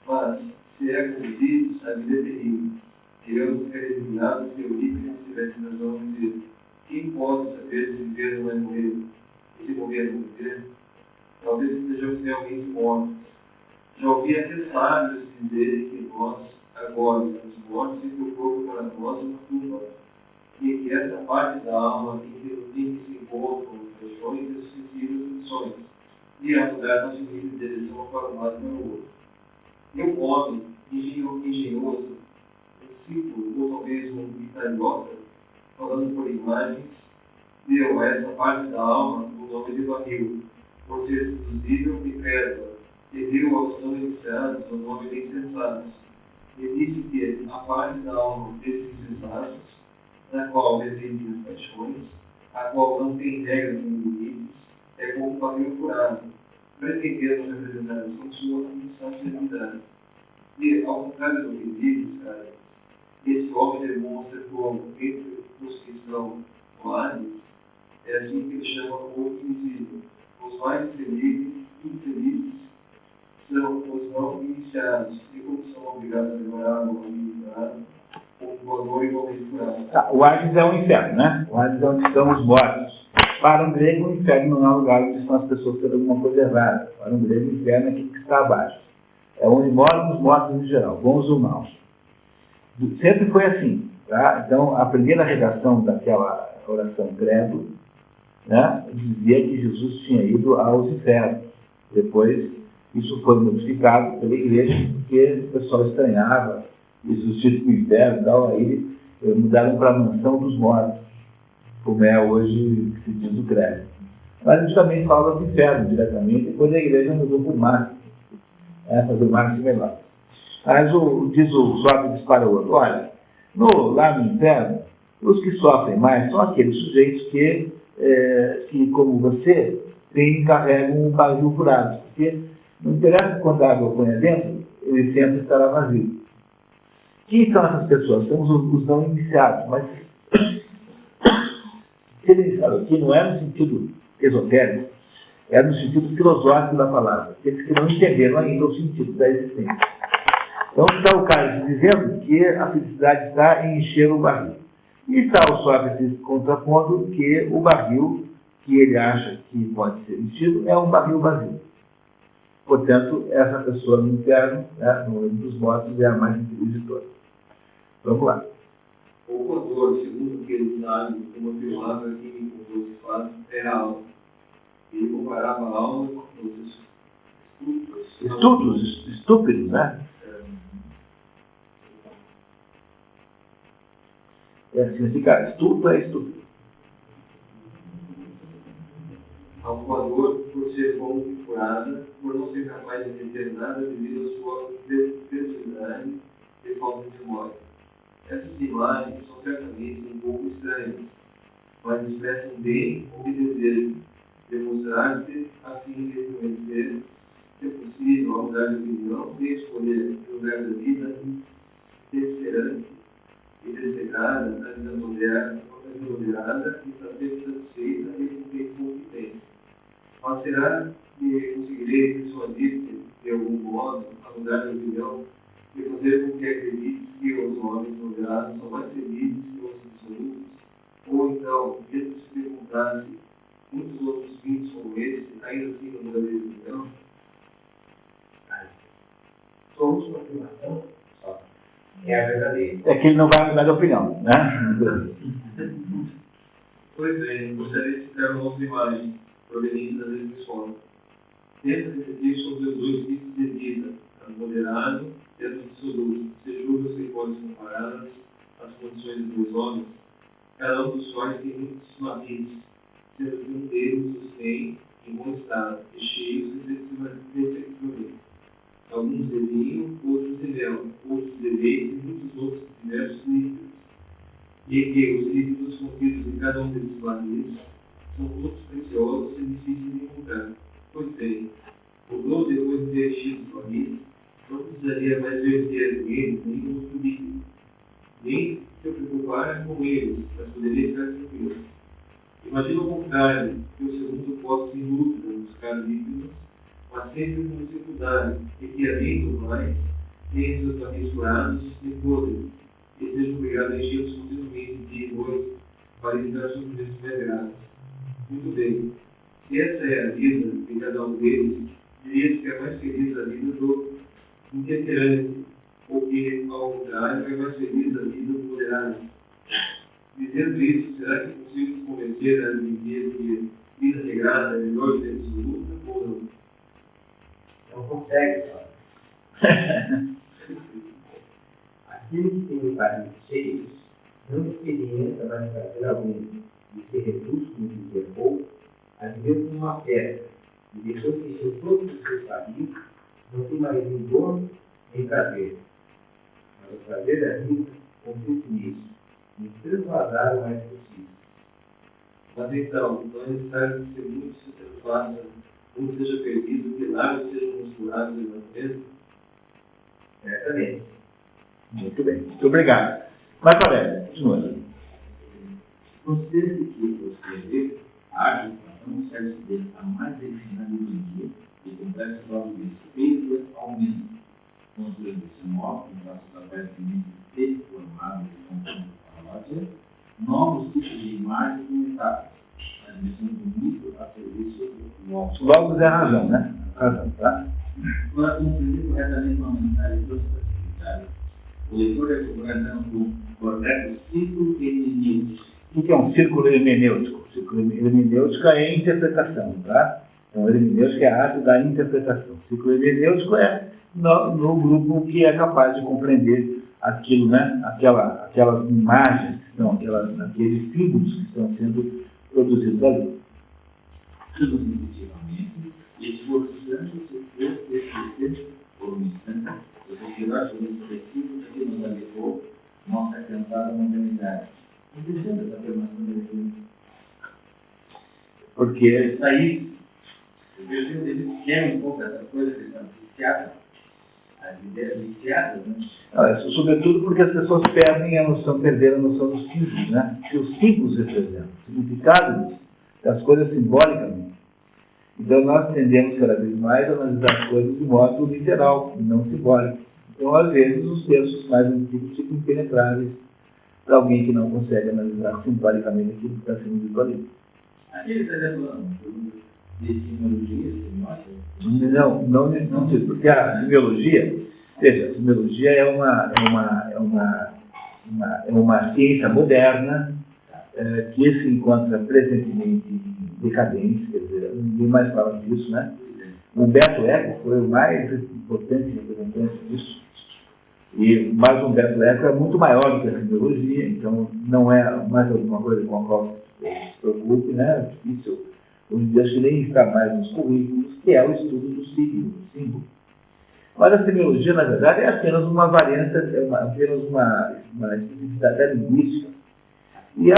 Mas, se é como diz, a vida é terrível. Tiramos que eliminados que Eurípides tivesse razão de dizer: quem pode saber se viver não vai morrer? E se morrer não viver? Talvez estejamos realmente mortos. Já ouvi até sábios dizerem que nós, agora, estamos mortos e que o corpo para nós é uma tumba. E que essa parte da alma em que se encontram os paixões e os sentidos e sonhos, e a mudar nossa direção para um lado e para o outro. E um homem engenhoso, discípulo, ou talvez um idiota, falando por imagens, deu a essa parte da alma o nome de barril, por ser seduzível e crédula, e deu aos não iniciados o nome de insensatos. E disse que a parte da alma desses insensatos, na qual residem as paixões, a qual não tem regras nem limites, é como um barril furado, pretendendo representar a sua insaciedade. E, ao contrário do que diz, cara, esse homem demonstra como, entre os que são lábios, é assim que ele chama o invisível. Os mais infelizes são os não iniciados, e como são obrigados a demorar ou a ignorar, o valor igualmente curado. O Hades é o inferno, né? O Hades é onde estão os mortos. Para um grego, o inferno não é um lugar onde estão as pessoas fazendo alguma coisa errada. Para um grego, o inferno é aquilo que está abaixo. É onde moram os mortos em geral, bons ou maus. Sempre foi assim. Tá? Então, a primeira redação daquela oração credo, né, dizia que Jesus tinha ido aos infernos. Depois, isso foi modificado pela igreja, porque o pessoal estranhava isso, o título inferno e tal, aí mudaram para a mansão dos mortos, como é hoje que se diz o credo. Mas justamente fala do inferno diretamente, depois a igreja mudou por Marte, fazer o Marte melhor. Mas diz o Sócrates para o outro: olha, lá no inferno, os que sofrem mais são aqueles sujeitos que como você, carregam um barril furado. Porque não interessa quando a água põe dentro, ele sempre estará vazio. Quem são essas pessoas? São os não iniciados. Mas se ele fala aqui, não é no sentido esotérico, é no sentido filosófico da palavra. Aqueles que não entenderam ainda o sentido da existência. Então está o Cálice dizendo que a felicidade está em encher o barril. E está o Sócrates contrapondo que o barril que ele acha que pode ser enchido é um barril vazio. Portanto, essa pessoa no inferno, no mundo dos mortos, é a mais infeliz de todas. Vamos lá. O coador, segundo o que ele sabe, uma palavra que o se faz é a alma. Ele comparava a alma com os estúpidos, né? Significa estúpido é estúpido. Ao coador, por ser bom e curada, por não ser capaz de entender nada devido à sua personalidade e falta de memória. Essas imagens são certamente um pouco estranhas, mas mas expressam bem o que desejam, demonstrar-se assim reconhecer, se possível, ao mudar de opinião, e escolher o lugar da vida desesperante e despegada, a vida moderada e saber satisfeita e cumprir com o que tem. Mas será que conseguirei persuadir-te, de algum modo, a mudar de opinião e fazer com que acredites que os homens moderados são mais felizes que os absolutos? Ou então, mesmo se perguntasse muitos outros vinhos como esse, ainda assim não mudaria de opinião? Somos uma afirmação só. É a verdadeira. É que ele não vai mudar de opinião, né? Pois bem, gostaria de citar uma outra imagem, proveniente das religiões. Tenta refletir sobre os dois tipos de vida, a moderado e a absoluto, se julgas que podem ser comparadas às condições dos dois homens, cada um dos quais tem muitos matizes, sendo que um deles os tem em bom estado e cheios respectivamente. Alguns de vinho, outros de mel, outros de leite e muitos outros diversos líquidos. E que os líquidos contidos em cada um desses barris são todos preciosos e difíceis de encontrar. Pois bem, o dono, depois de ter enchido os barris, não precisaria mais verter neles nenhum outro líquido, nem se preocupar com eles, mas poderia ficar tranquilo. Imagina o contrário, que o segundo possa, sem dúvida, buscar líquidos, mas sempre com dificuldade, e que, além do mais, tenha seus barris furados e podres, e seja obrigado a enchê-los continuamente dia e noite para evitar sofrimentos mais graves. Muito bem. Se essa é a vida de cada um deles, diria-se que é mais feliz a vida do intemperante, ou que, ao contrário, é mais feliz a vida do moderado. Dizendo isso, será que é possível convencer a dizer que vida regrada é melhor do que absoluta ou não? Não consegue, só. Aquele que tem os barris cheios não experimenta mais prazer algum de ser reduto com dizer pouco, a viver como uma pedra, e depois que encheu todos os seus barris, não tem mais nem dor nem prazer. Mas o prazer da vida consiste nisso, em transvasar o mais possível. Mas então, não é necessário que muito se transfaça, muito seja perdido, que lábios sejam musculados e mantendo? Certamente. Muito bem, muito obrigado. Mas, Aurélio, continua. Considere que escrever a não serve se dedicar mais refinada do dia e complexo logo de respeito ao menos. Construindo esse modo, que passa através de mentes deformadas e conjunto paródia, novos tipos de imagens e metáforas, admissão do mito a serviço do homem. Logos é a razão, né? Razão, tá? Para compreender corretamente uma mensagem transpacificada, o leitor deve procurar um correto ciclo hermenêutico. O que é um círculo hermenêutico? O círculo hermenêutico é a interpretação, tá? Então, hermenêutico é a arte da interpretação. O círculo hermenêutico é no grupo que é capaz de compreender aquilo, né? Aquelas imagens, aqueles símbolos que estão sendo produzidos ali. Tudo definitivamente, esforçando-se por esquecer por um instante, o retirar sobre o específico que nos adequou nossa cantada modernidade. Entendendo essa afirmação da religião? Porque Aí, o Brasil ele quer um pouco essa coisa que está viciada, as ideias viciadas, né? sobretudo porque as pessoas perderam a noção dos símbolos, né? Que os símbolos representam, o significado das coisas simbolicamente. Então nós tendemos cada vez mais a analisar as coisas de modo literal, e não simbólico. Então, às vezes, os textos mais antigos ficam impenetráveis para alguém que não consegue analisar simbolicamente aquilo que está sendo dito ali. Aqui ele está falando de semiologia, semiótica? Não sei, porque a semiologia, veja, a semiologia é uma ciência moderna que se encontra presentemente em decadência, quer dizer, ninguém mais fala disso, né? O Humberto Eco foi o mais importante representante disso. Mas o Humberto Eco é muito maior do que a semiologia, então não é mais alguma coisa com a qual se preocupe, né? É difícil. Hoje em dia acho que nem está mais nos currículos, que é o estudo do símbolo. Mas a semiologia, na verdade, é apenas uma variante, apenas uma especificidade linguística E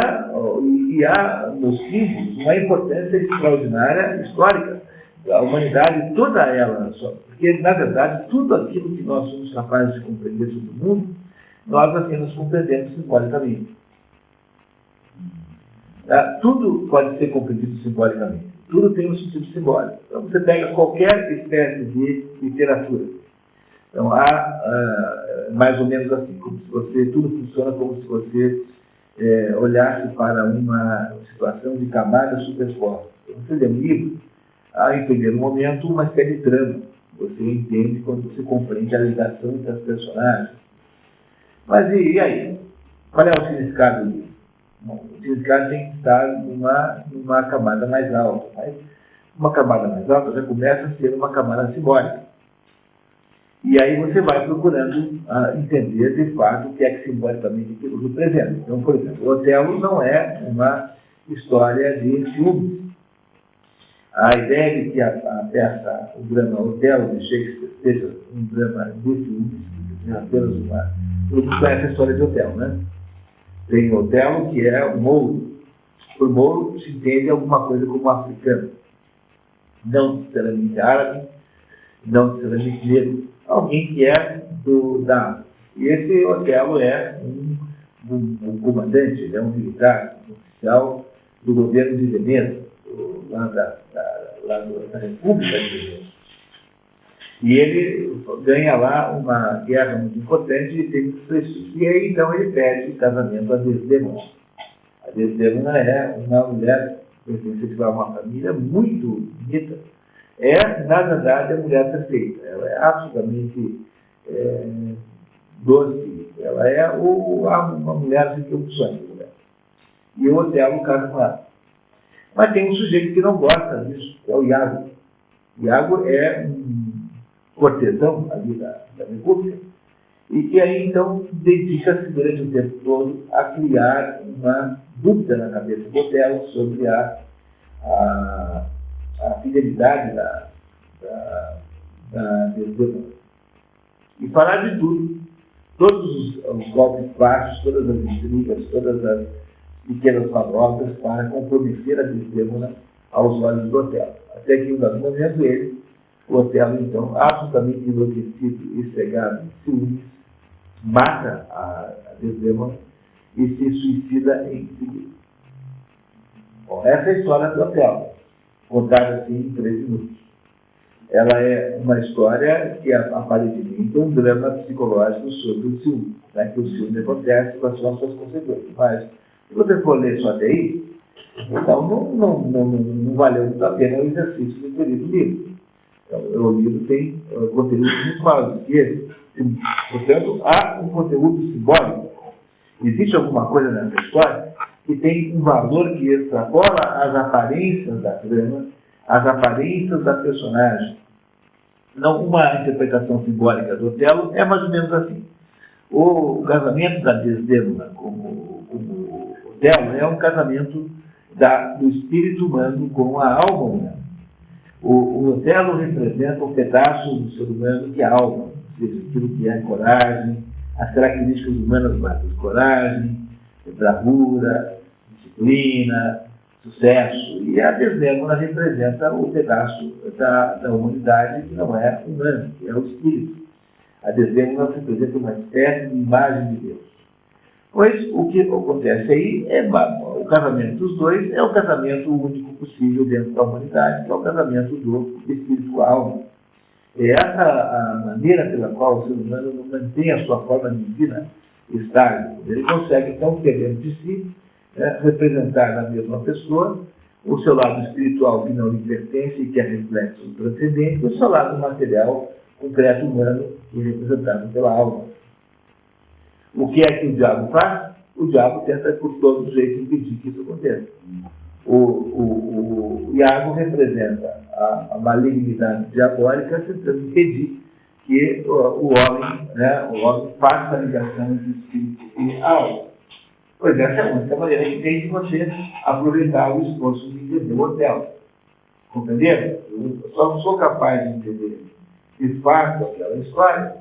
há nos símbolos uma importância extraordinária histórica. A humanidade, toda ela, porque, na verdade, tudo aquilo que nós somos capazes de compreender sobre o mundo, nós apenas compreendemos simbolicamente. Tudo pode ser compreendido simbolicamente. Tudo tem um sentido simbólico. Então, você pega qualquer espécie de literatura. Então, há mais ou menos assim, como se você, tudo funciona como se você olhasse para uma situação de camadas superpostas. Você lê um livro, há em primeiro momento uma espécie de trama. Você entende quando você compreende a ligação entre as personagens. Mas e aí? Qual é o significado disso? Bom, o significado tem que estar numa camada mais alta. Mas uma camada mais alta já começa a ser uma camada simbólica. E aí você vai procurando entender de fato o que é que simbolicamente aquilo representa. Então, por exemplo, o Otelo não é uma história de ciúmes. A ideia de que a peça, o drama Otelo de Shakespeare, seja um drama de ciúmes, é apenas uma. Todo mundo conhece a história de Otelo, né? Tem o Otelo, que é o mouro. Por mouro se entende alguma coisa como africano. Não necessariamente árabe, não necessariamente negro. Alguém que é da África. E esse Otelo é um comandante, ele é um militar, um oficial do governo de Veneza, lá da República de Veneza. E ele ganha lá uma guerra muito importante e tem muitos prestígios. E aí, então, ele pede casamento a Desdemona. A Desdemona é uma mulher pertencente a uma família muito bonita. É, na verdade, a mulher perfeita. Ela é absolutamente doce. Ela é uma mulher que tem um sonho. E o Otelo casa com ela. Mas tem um sujeito que não gosta disso, que é o Iago. Iago é um cortesão ali da República, e que aí, então, dedica-se durante o tempo todo a criar uma dúvida na cabeça do Otelo sobre a fidelidade da Desdemona. E falar de tudo, todos os golpes baixos, todas as intrigas, todas as pequenas manobras para comprometer a Desdemona aos olhos do Otelo. Até que, em um dado momento, o Otelo, então, absolutamente enlouquecido e cegado em ciúmes, mata a Desdemona e se suicida em seguida. Bom, essa é a história do Otelo, contada assim em 3 minutos. Ela é uma história que aparentemente é um drama psicológico sobre o ciúme, né? Que o ciúme acontece com as suas consequências. Mas, se você for ler só até aí, então não valeu muito a pena o exercício de ter lido o livro. Então, o livro tem conteúdo muito maior do que esse. Portanto, há um conteúdo simbólico. Existe alguma coisa nessa história que tem um valor que extrapola as aparências da trama, as aparências da personagem. Não, uma interpretação simbólica do Otelo é mais ou menos assim. O casamento da Desdemona como Otelo é um casamento do espírito humano com a alma humana. O Otelo representa um pedaço do ser humano que é a alma, ou seja, aquilo que é coragem, as características humanas básicas, coragem, bravura, disciplina, sucesso. E a Desdemona representa o pedaço da humanidade que não é humano, que é o espírito. A Desdemona representa uma espécie de imagem de Deus. Pois o que acontece aí é o casamento dos dois é o casamento único possível dentro da humanidade, que é o casamento do espírito com a alma. É essa a maneira pela qual o ser humano mantém a sua forma divina estável. Ele consegue, então, ter dentro de si, representar na mesma pessoa o seu lado espiritual que não lhe pertence e que é reflexo do transcendente, e o seu lado material, concreto humano, que é representado pela alma. O que é que o diabo faz? O diabo tenta, por todos os jeitos, impedir que isso aconteça. O Iago representa a malignidade diabólica, tentando impedir que o homem faça a ligação entre espírito e alma. Pois essa é a única maneira que tem de você aproveitar o esforço de entender o Otelo. Compreenderam? Eu só não sou capaz de entender de fato aquela história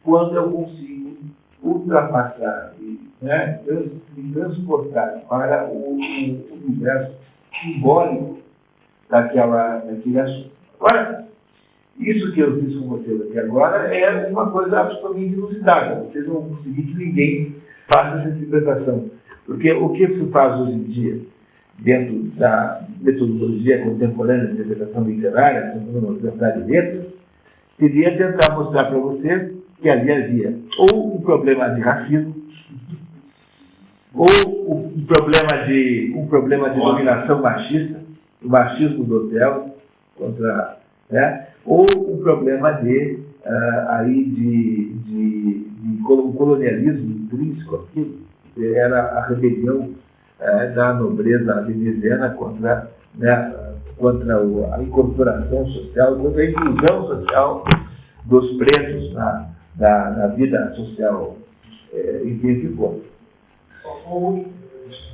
quando eu consigo ultrapassar e né, transportar para o universo simbólico daquele assunto. Agora, isso que eu disse com vocês aqui agora é uma coisa absolutamente inusitada. Vocês vão conseguir que ninguém faça essa interpretação. Porque o que se faz hoje em dia, dentro da metodologia contemporânea de interpretação literária, na Universidade de Letras, seria tentar mostrar para você que ali havia ou um problema de racismo, ou um problema de dominação machista, o machismo do hotel, contra, né? Ou um problema de um colonialismo intrínseco aquilo, que era a rebelião da nobreza veneziana contra, né, contra a incorporação social, contra a inclusão social dos pretos na vida social em que ficou.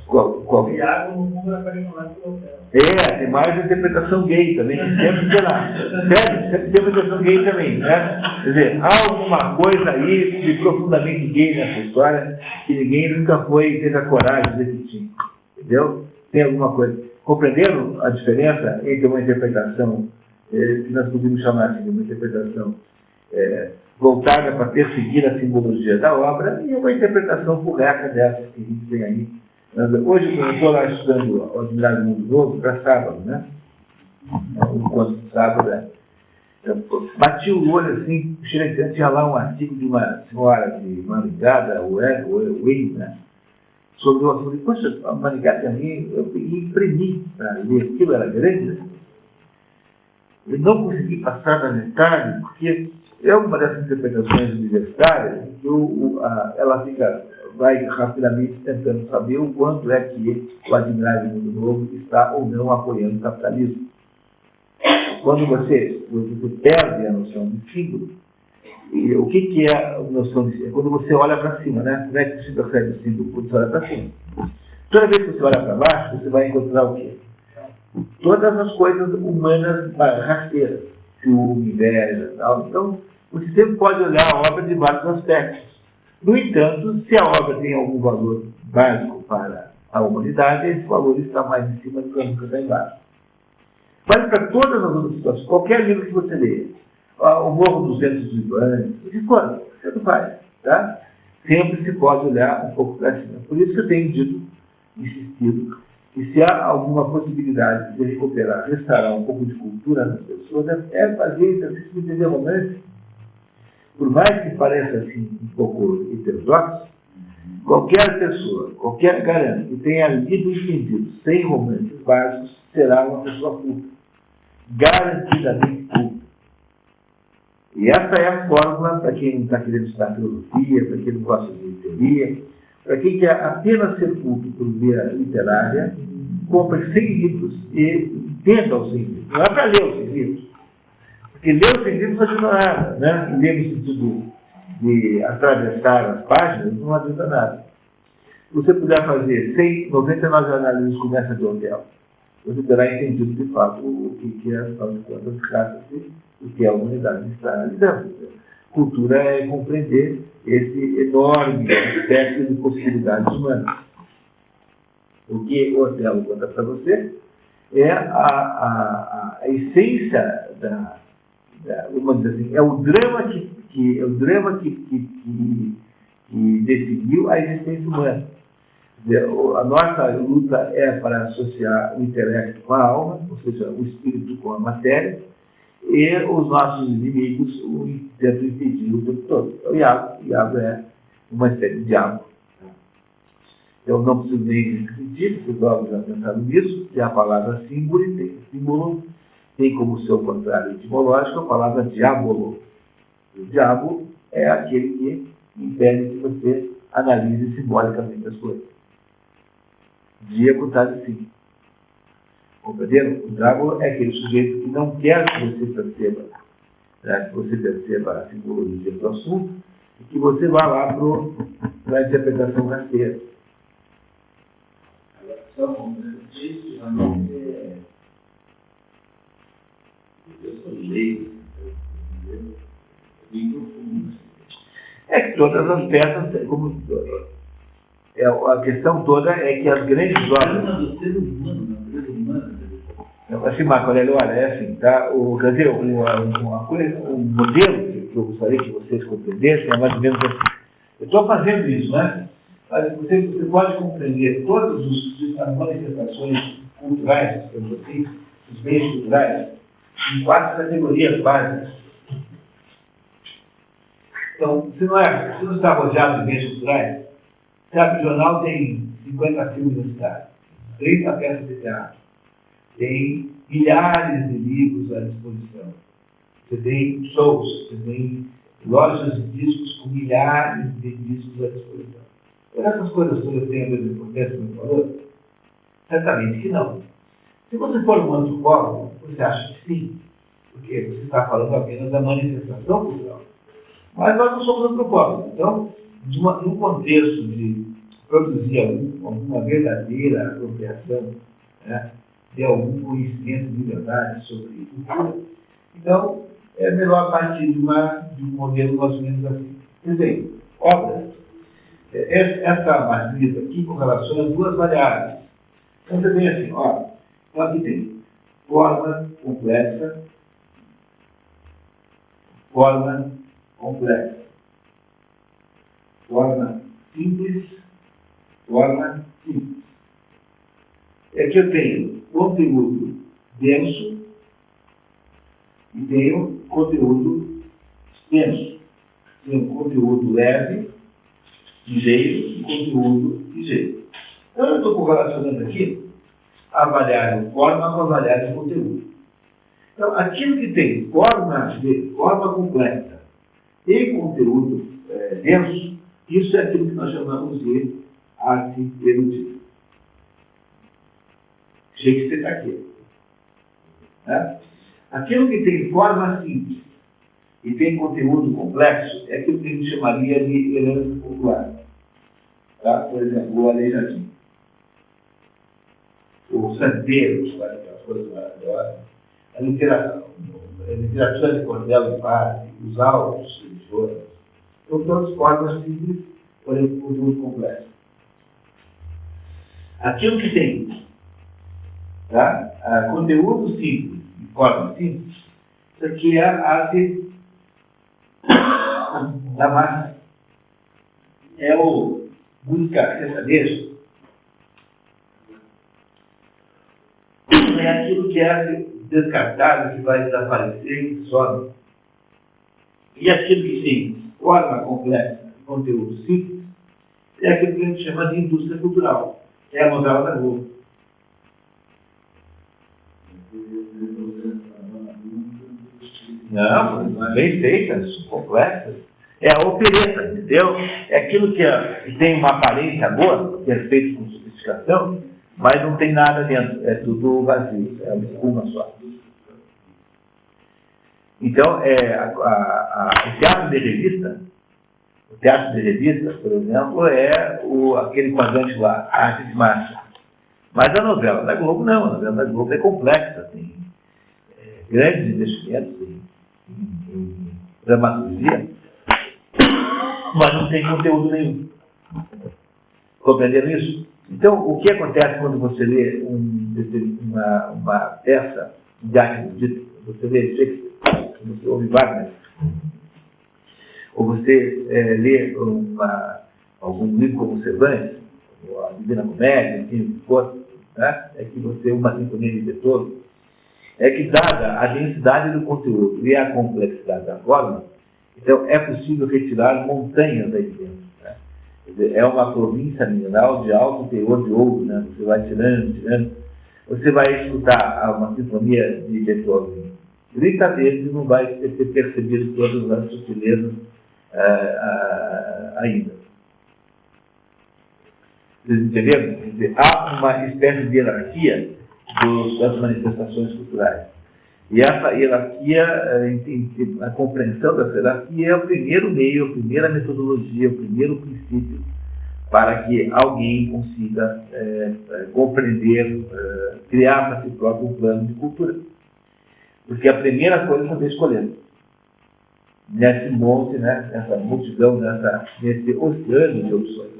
Qual? Criado no mundo apaixonado pelo hotel. Tem mais interpretação gay também, sempre tem lá. Sério, sempre tem interpretação gay também, né? Quer dizer, há alguma coisa aí de profundamente gay nessa história que ninguém nunca teve a coragem de dizer que tinha. Entendeu? Tem alguma coisa. Compreenderam a diferença entre uma interpretação, que nós podemos chamar assim, de uma interpretação voltada para perseguir a simbologia da obra e uma interpretação correta dessas que a gente tem aí. Hoje, eu estou lá estudando o Admirável Mundo Novo para sábado, né? O encontro de sábado, né? Bati o olho assim, tinha lá um artigo de uma senhora de Maringá, o Wayne, né? Sobre o assunto. Poxa, a Maringá também, eu peguei e imprimi para ler aquilo, era grande, né? Eu não consegui passar da metade, porque é uma dessas interpretações universitárias que ela vai rapidamente tentando saber o quanto é que o Admirável Mundo Novo está ou não apoiando o capitalismo. Quando você perde a noção de símbolo, e o que é a noção de símbolo? Quando você olha para cima, né? Como é que você percebe o símbolo? Quando você olha para cima. Toda vez que você olha para baixo, você vai encontrar o quê? Todas as coisas humanas rasteiras, ciúme, inveja e tal. Então, você sempre pode olhar a obra de vários aspectos. No entanto, se a obra tem algum valor básico para a humanidade, esse valor está mais em cima do que nunca está embaixo. Vale para todas as outras situações. Qualquer livro que você lê, o Morro dos Ventos Vivantes, tanto faz, tá? Sempre se pode olhar um pouco para cima. Por isso que eu tenho insistido, que se há alguma possibilidade de recuperar, restaurar um pouco de cultura nas pessoas, é fazer exercício de entender romance. Por mais que pareça assim um pouco heterodoxo, qualquer pessoa, garanto que tenha lido e entendido 100 romances básicos, será uma pessoa culta. Garantidamente culta. E essa é a fórmula para quem não está querendo estudar filosofia, para quem não gosta de teoria, para quem quer apenas ser culto por via literária, compre 100 livros e entenda os 100 livros. Não é para ler os 100 livros. Porque ler os 100 livros não adianta nada, né? Ler no sentido de atravessar as páginas não adianta nada. Se você puder fazer 99 análises com essa de hotel, você terá entendido de fato o que é, afinal de contas, trata-se do que a humanidade está lidando. Cultura é compreender esse enorme espectro de possibilidades humanas. O que o Otelo conta para você é a essência vamos dizer assim, é o drama que definiu a existência humana. A nossa luta é para associar o intelecto com a alma, ou seja, o espírito com a matéria, e os nossos inimigos tentam impedir o tempo todo. O diabo é uma espécie de diabo. Eu não preciso nem discutir, porque todos já pensaram nisso, que a palavra símbolo tem como seu contrário etimológico a palavra diabolo. O diabo é aquele que impede que você analise simbolicamente as coisas. Diabo está assim. Compreenderam? O diabo é aquele sujeito que não quer que você perceba, né, que você perceba a simbologia do assunto e que você vá lá para a interpretação rasteira. São definitivamente eu sou leigo, muito profundo. É que todas as peças, como a questão toda é que as grandes obras... do ser humano, natureza humana. Assim, Marco Aurélio, olha, é assim, tá? Quer dizer, uma coisa, um modelo que eu gostaria que vocês compreendessem é mais ou menos assim. Eu estou fazendo isso, né? Mas você pode compreender todas as manifestações culturais, digamos assim, os bens culturais, em 4 categorias básicas. Então, se não está rodeado de bens culturais, Teatro Regional tem 50 filmes na cidade, 30 peças de teatro, tem milhares de livros à disposição, você tem shows, você tem lojas de discos com milhares de discos à disposição. Essas coisas todas têm a mesma importância no valor? Certamente que não. Se você for um antropólogo, você acha que sim, porque você está falando apenas da manifestação cultural. Mas nós não somos antropólogos, então, num contexto de produzir alguma verdadeira apropriação, né, de algum conhecimento de verdade sobre cultura, então é melhor partir de um modelo mais ou menos assim. Por exemplo, obras. Essa matriz aqui correlaciona 2 variáveis. Então você vê assim, ó, então aqui tem forma complexa, forma simples, forma simples. Aqui eu tenho conteúdo denso e tenho conteúdo extenso. Tenho conteúdo leve, ligeiro e conteúdo ligeiro. Então eu estou correlacionando aqui a variável forma com a variável conteúdo. Então, aquilo que tem forma complexa e conteúdo denso, isso é aquilo que nós chamamos de arte erudita. Shakespeare está aqui. Né? Aquilo que tem forma simples e tem conteúdo complexo é aquilo que a gente chamaria de herança popular. Tá? Por exemplo, o Aleijadinho. O Santeiro, aquelas coisas maravilhosas. A literatura de Cordel e Paz, os autos religiosos. São todas formas simples, porém com conteúdo complexo. Aquilo que tem conteúdo simples e forma simples, isso aqui é a arte da massa. É o música sertaneja. É aquilo que é descartável, que vai desaparecer, que some. E aquilo que tem forma complexa, conteúdo simples, é aquilo que a gente chama de indústria cultural. É a novela da Globo. Não, bem feitas, complexas. É a opereta, entendeu? É aquilo que tem uma aparência boa, que é feito com sofisticação, mas não tem nada dentro. É tudo vazio, é uma espuma só. Então, o teatro de revista, por exemplo, é aquele quadrante lá, a arte de massa. Mas a novela da Globo não, a novela da Globo é complexa, tem grandes investimentos em dramaturgia, mas não tem conteúdo nenhum. Compreenderam isso? Então, o que acontece quando você lê uma peça de arte erudita? Você lê Shakespeare, você ouve Wagner, ou você lê algum livro como Cervantes, ou a Divina Comédia, enfim, o que for, né? É que você, uma sinfonia de Beethoven, é que dada a densidade do conteúdo e a complexidade da forma, então é possível retirar montanhas aí dentro. Né? Quer dizer, é uma província mineral de alto teor de ouro, né? Você vai tirando. Você vai escutar uma sinfonia de Beethoven 30 vezes e não vai ter percebido todas as sutilezas ainda. Vocês entenderam? Quer dizer, há uma espécie de hierarquia das manifestações culturais. E essa hierarquia, a compreensão dessa hierarquia é o primeiro meio, a primeira metodologia, o primeiro princípio para que alguém consiga compreender, criar para si próprio um plano de cultura. Porque a primeira coisa é saber escolher. Nesse monte, né, nessa multidão, nesse oceano de opções.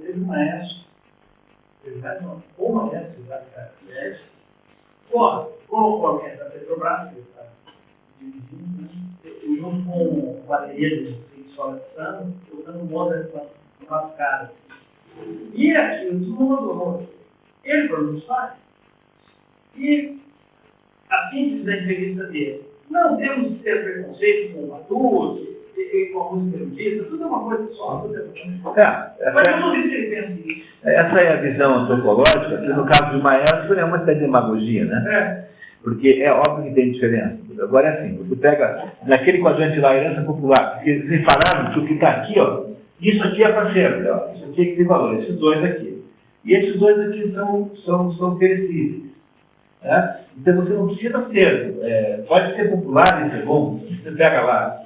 Teve um maestro, o maestro da Carlos, colocou alguém da Petrobras, que está dirigindo, né? E junto com o bateria de escola de samba, tocando moda nas caras. E aquilo desmorontou. Ele foi nos pais. E a síntese da entrevista dele: não temos que ter preconceito com o adulto, com a música erudita, tudo é uma coisa só. Mas eu não sei se ele pensa nisso. Essa é a visão antropológica, que no caso do maestro é uma espécie de demagogia, né? Porque é óbvio que tem diferença. Agora é assim, você pega naquele quadrante lá, herança popular, porque vocês falaram que o que está aqui, ó, isso aqui é parceiro, ó, isso aqui é que tem valor, esses dois aqui. E esses dois aqui são perecíveis. Né? Então você não precisa ter, pode ser popular e ser bom. Você pega lá,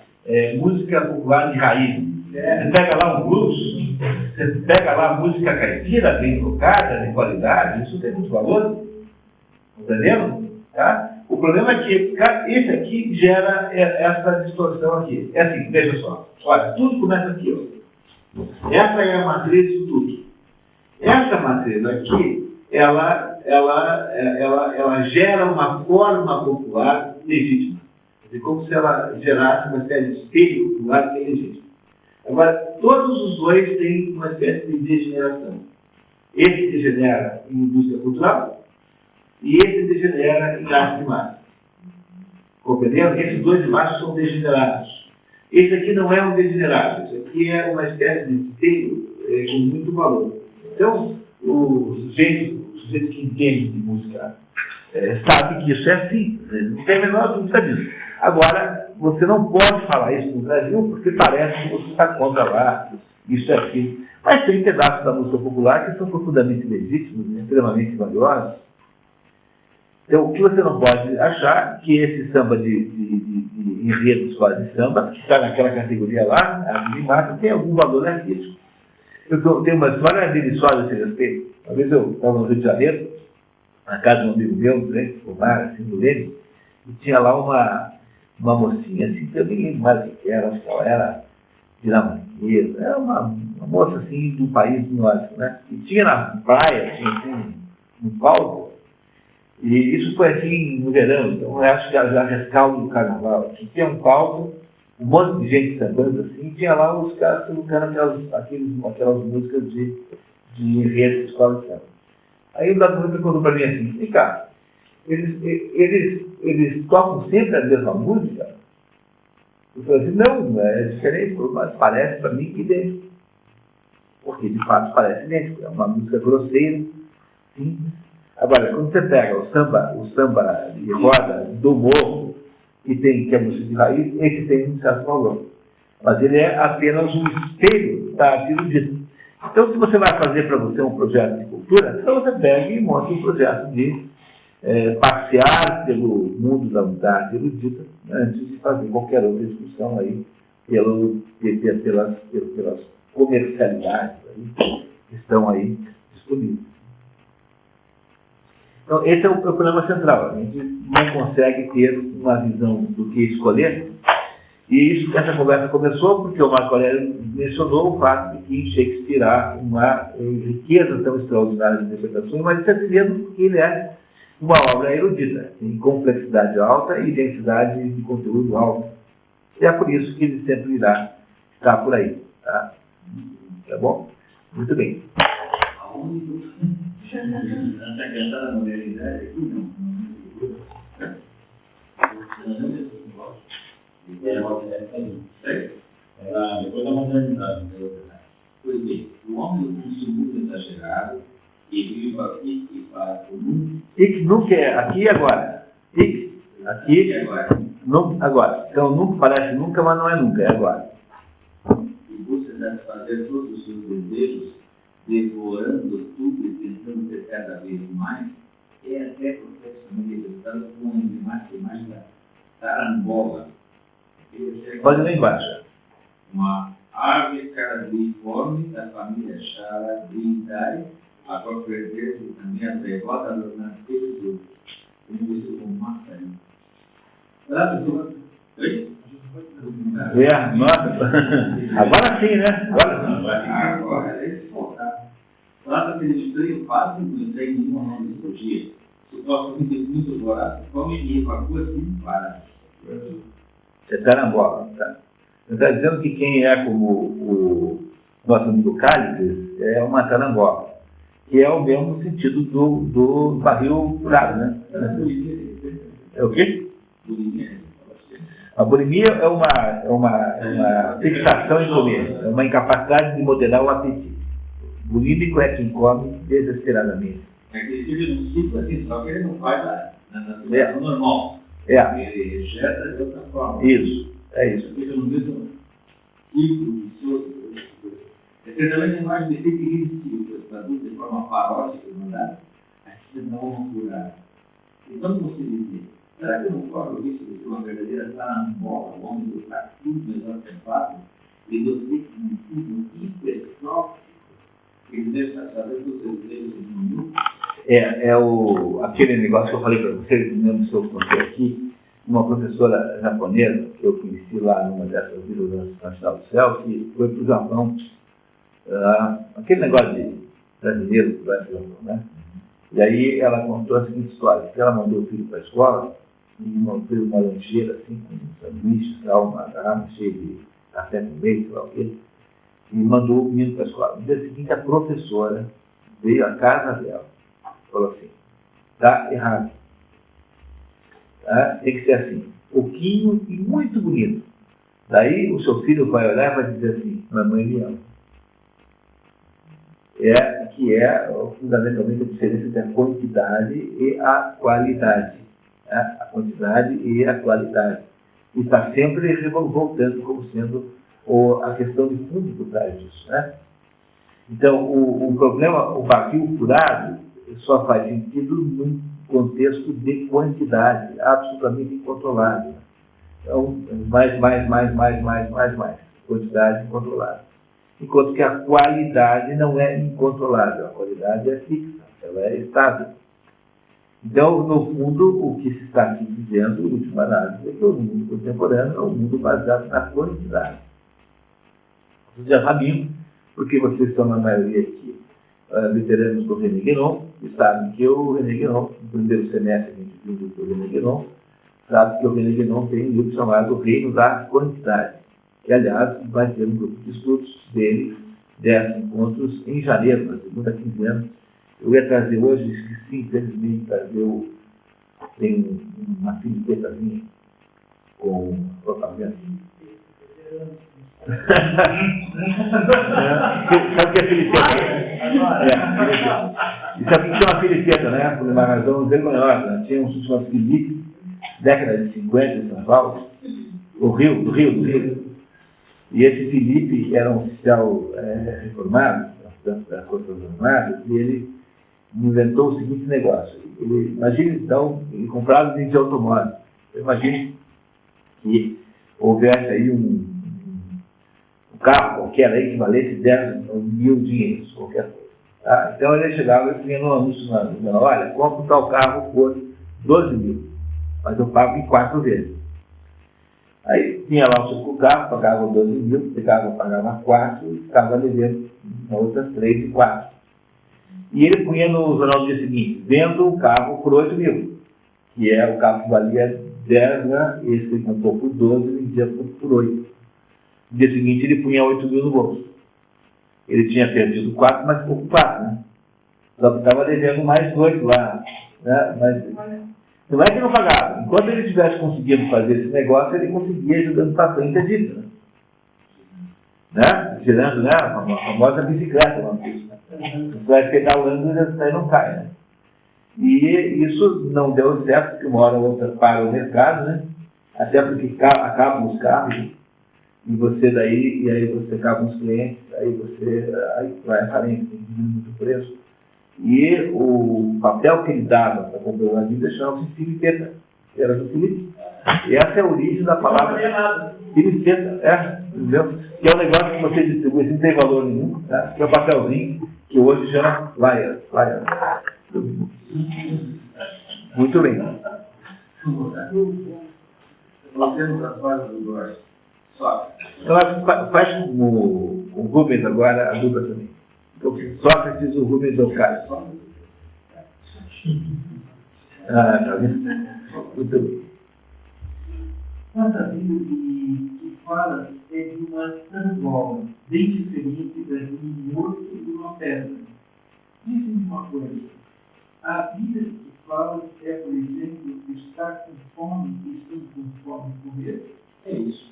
música popular de raiz, você pega lá um blues, você pega lá música caipira, bem tocada, de qualidade, isso tem muito valor. Entendeu? Tá? O problema é que esse aqui gera essa distorção aqui. É assim, veja só. Olha, tudo começa aqui, ó. Essa é a matriz de tudo. Essa matriz aqui, ela gera uma forma popular legítima. É como se ela gerasse uma espécie de espelho popular que é legítimo. Agora, todos os dois têm uma espécie de degeneração. Esse degenera em indústria cultural e esse degenera em arte de massa. Compreendendo? Esses dois de baixo são degenerados. Esse aqui não é um degenerado. Esse aqui é uma espécie de espelho com muito valor. Então, o sujeito que entende de música sabe que isso é assim. Não tem a menor dúvida disso. Agora, você não pode falar isso no Brasil porque parece que você está contra lá, isso é aquilo. Mas tem pedaços da música popular que são profundamente legítimos, extremamente valiosos. Então, o que você não pode achar que esse samba de enredo de escola de samba, que está naquela categoria lá, a de massa, tem algum valor artístico. Eu tenho uma história deliciosa a esse respeito. Uma vez eu estava no Rio de Janeiro, na casa de um amigo meu, né, assim, do Lênin, e tinha lá uma mocinha, assim, que eu nem lembro mais o que era, acho que ela era dinamarquesa, era uma moça, assim, do país nórdico, né, e tinha na praia, tinha, assim, um palco, e isso foi, assim, no verão, então eu acho que era já rescaldo do carnaval, tinha um palco, um monte de gente sambando, assim, e tinha lá os caras tocando aquelas músicas de enredo de escola de samba. Aí o Dado perguntou para mim assim: vem cá, eles tocam sempre a mesma música? Eu falei assim: não, é diferente, mas parece para mim que idêntico. Porque de fato parece idêntico, é uma música grosseira, simples. Agora, quando você pega o samba de roda do morro, que é música de raiz, esse tem um certo valor. Mas ele é apenas um espelho daquilo dito. Então, se você vai fazer para você um projeto de cultura, então você pega e monta um projeto de passear pelo mundo da arte erudita, antes de fazer qualquer outra discussão aí pelas comercialidades aí, que estão aí disponíveis. Então, esse é o problema central. A gente não consegue ter uma visão do que escolher. E essa conversa começou porque o Marco Aurélio mencionou o fato de que em Shakespeare há uma riqueza tão extraordinária de interpretações, mas isso é mesmo porque ele é uma obra erudita, em complexidade alta e densidade de conteúdo alto. E é por isso que ele sempre irá estar por aí. Tá bom? Muito bem. Essa questão da modernidade aqui não. Depois da modernidade. Pois bem, o homem é muito exagerado e vive aqui e para o mundo. Ik nunca é aqui e agora. Ik, aqui E agora? Agora. Então nunca parece nunca, mas não é nunca, é agora. E busca satisfazer todos os seus desejos, devorando tudo e tentando ter cada vez mais, é até profissionalmente resultado com uma imagem da carambola. Pode ler embaixo. Uma árvore cardiforme da família Charabridae, a qual pertence também a derrota dos nascidos do conhecido como maçã. Oi? Nossa. Agora sim, né? Agora é isso. Trata-se de estranho fácil, não tem nenhuma mão de cirurgia. Se posso sentir muito agora, come e com a rua assim, para. Você está na bola, tá? Você está dizendo que quem é como o nosso amigo Cálices é uma tarambola, que é o mesmo sentido do barril furado, né? É o quê? A bulimia é uma fixação em comer, é uma incapacidade de moderar o apetite. Bulímico é quem come desesperadamente. É que ele fica num ciclo assim, só que ele não faz na situação normal. Ele gera de outra forma. Isso, é isso. Fica no mesmo ciclo vicioso. É certamente a imagem de efeito irresistível que os traduz de forma paródica e mandada, aqui não vão curar. Então, como se dizer, será que eu não corro o risco de ser uma verdadeira tarambola, o homem do partido melhor tempado, e do ciclo hipertrófico, que deve saber dos seus desejos diminutos? Aquele negócio que eu falei para vocês, no mesmo que eu contei aqui, uma professora japonesa, que eu conheci lá numa dessas vilas na Cidade do Céu, que foi para o Japão, aquele negócio de brasileiro que vai para o Japão, né? E aí ela contou a seguinte história, que ela mandou o filho para a escola, e fez uma lancheira assim, com sanduíche, uma garrafa cheia de café com leite, sei lá o quê, e mandou o menino para a escola. No dia seguinte, a professora veio à casa dela, falou assim, tá errado. Tem que ser assim, pouquinho e muito bonito. Daí o seu filho vai olhar e vai dizer assim, mamãe me ama. Que é fundamentalmente a diferença entre a quantidade e a qualidade. A quantidade e a qualidade. E está sempre voltando como sendo a questão de fundo por trás disso, né? Então, o problema, o barril furado, só faz sentido num contexto de quantidade, absolutamente incontrolável. Então, mais. Quantidade incontrolável. Enquanto que a qualidade não é incontrolável, a qualidade é fixa, ela é estável. Então, no fundo, o que se está aqui dizendo, em última análise, é que o mundo contemporâneo é um mundo baseado na quantidade. Vocês já sabiam, porque vocês são, na maioria aqui, veteranos do René Guénon, e sabem que o René Guénon, no primeiro semestre que a gente viu do René Guénon, sabe que o René Guénon tem um livro chamado O Reino da Quantidade, que, aliás, vai ter um grupo de estudos dele, 10 encontros, em janeiro, na segunda quinzena. Eu ia trazer hoje, esqueci, infelizmente, trazer tem uma filipetazinha com propaganda. Sabe o que é filipeta? E sabe o que é uma filipeta, né? Por uma razão vergonhosa. Né? Tinha um chamado Filipe, década de 50, em São Paulo, do Rio. E esse Felipe era um oficial reformado, das Forças Armadas, e ele inventou o seguinte negócio. Imagine, então, ele comprava de automóvel. Imagine que houvesse aí um carro qualquer aí que valesse 10 mil dinheiros, qualquer coisa. Tá? Então ele chegava e tinha no anúncio, olha, compra tal carro por 12 mil, mas eu pago em 4 vezes. Aí tinha lá o seu carro, pagava 12 mil, pagava 4 e ficava devendo outras 3 e 4. E ele punha no jornal do dia seguinte, vendo o carro por 8 mil, que é o carro que valia 10, né? Esse que ele comprou por 12 e vendia por 8. No dia seguinte ele punha 8 mil no bolso. Ele tinha perdido 4, mas ficou com 4, né? Só que estava devendo mais 8 lá, né? Mas não é que não pagava. Enquanto ele tivesse conseguido fazer esse negócio, ele conseguia jogando para frente a dívida. Né? Tirando, né? A famosa bicicleta. Você vai pedalando e não cai, né? E isso não deu certo, porque uma hora ou outra para o mercado, né? Até porque acabam os carros, e aí você acaba os clientes, aí vai a falência, tem muito preço. E o papel que ele dava para comprar a dívida chamava-se filipeta, que era do Filipe. E essa é a origem da palavra filipeta, entendeu? Que é um negócio que você distribui, não tem valor nenhum, tá? Que é o papelzinho que hoje chama flyer. Muito bem. Você não transporta do Dorso. Só. Então, faz como o Rubens agora, a dupla também. Então, Sócrates, o Rubens é o cara. Tá vendo? Muito bem. Mas a Bíblia que fala é de uma angola, bem diferente da de um morto e de uma pedra. Diz-me uma coisa. A Bíblia que fala é, por exemplo, estar com fome e estando com fome comer. É isso.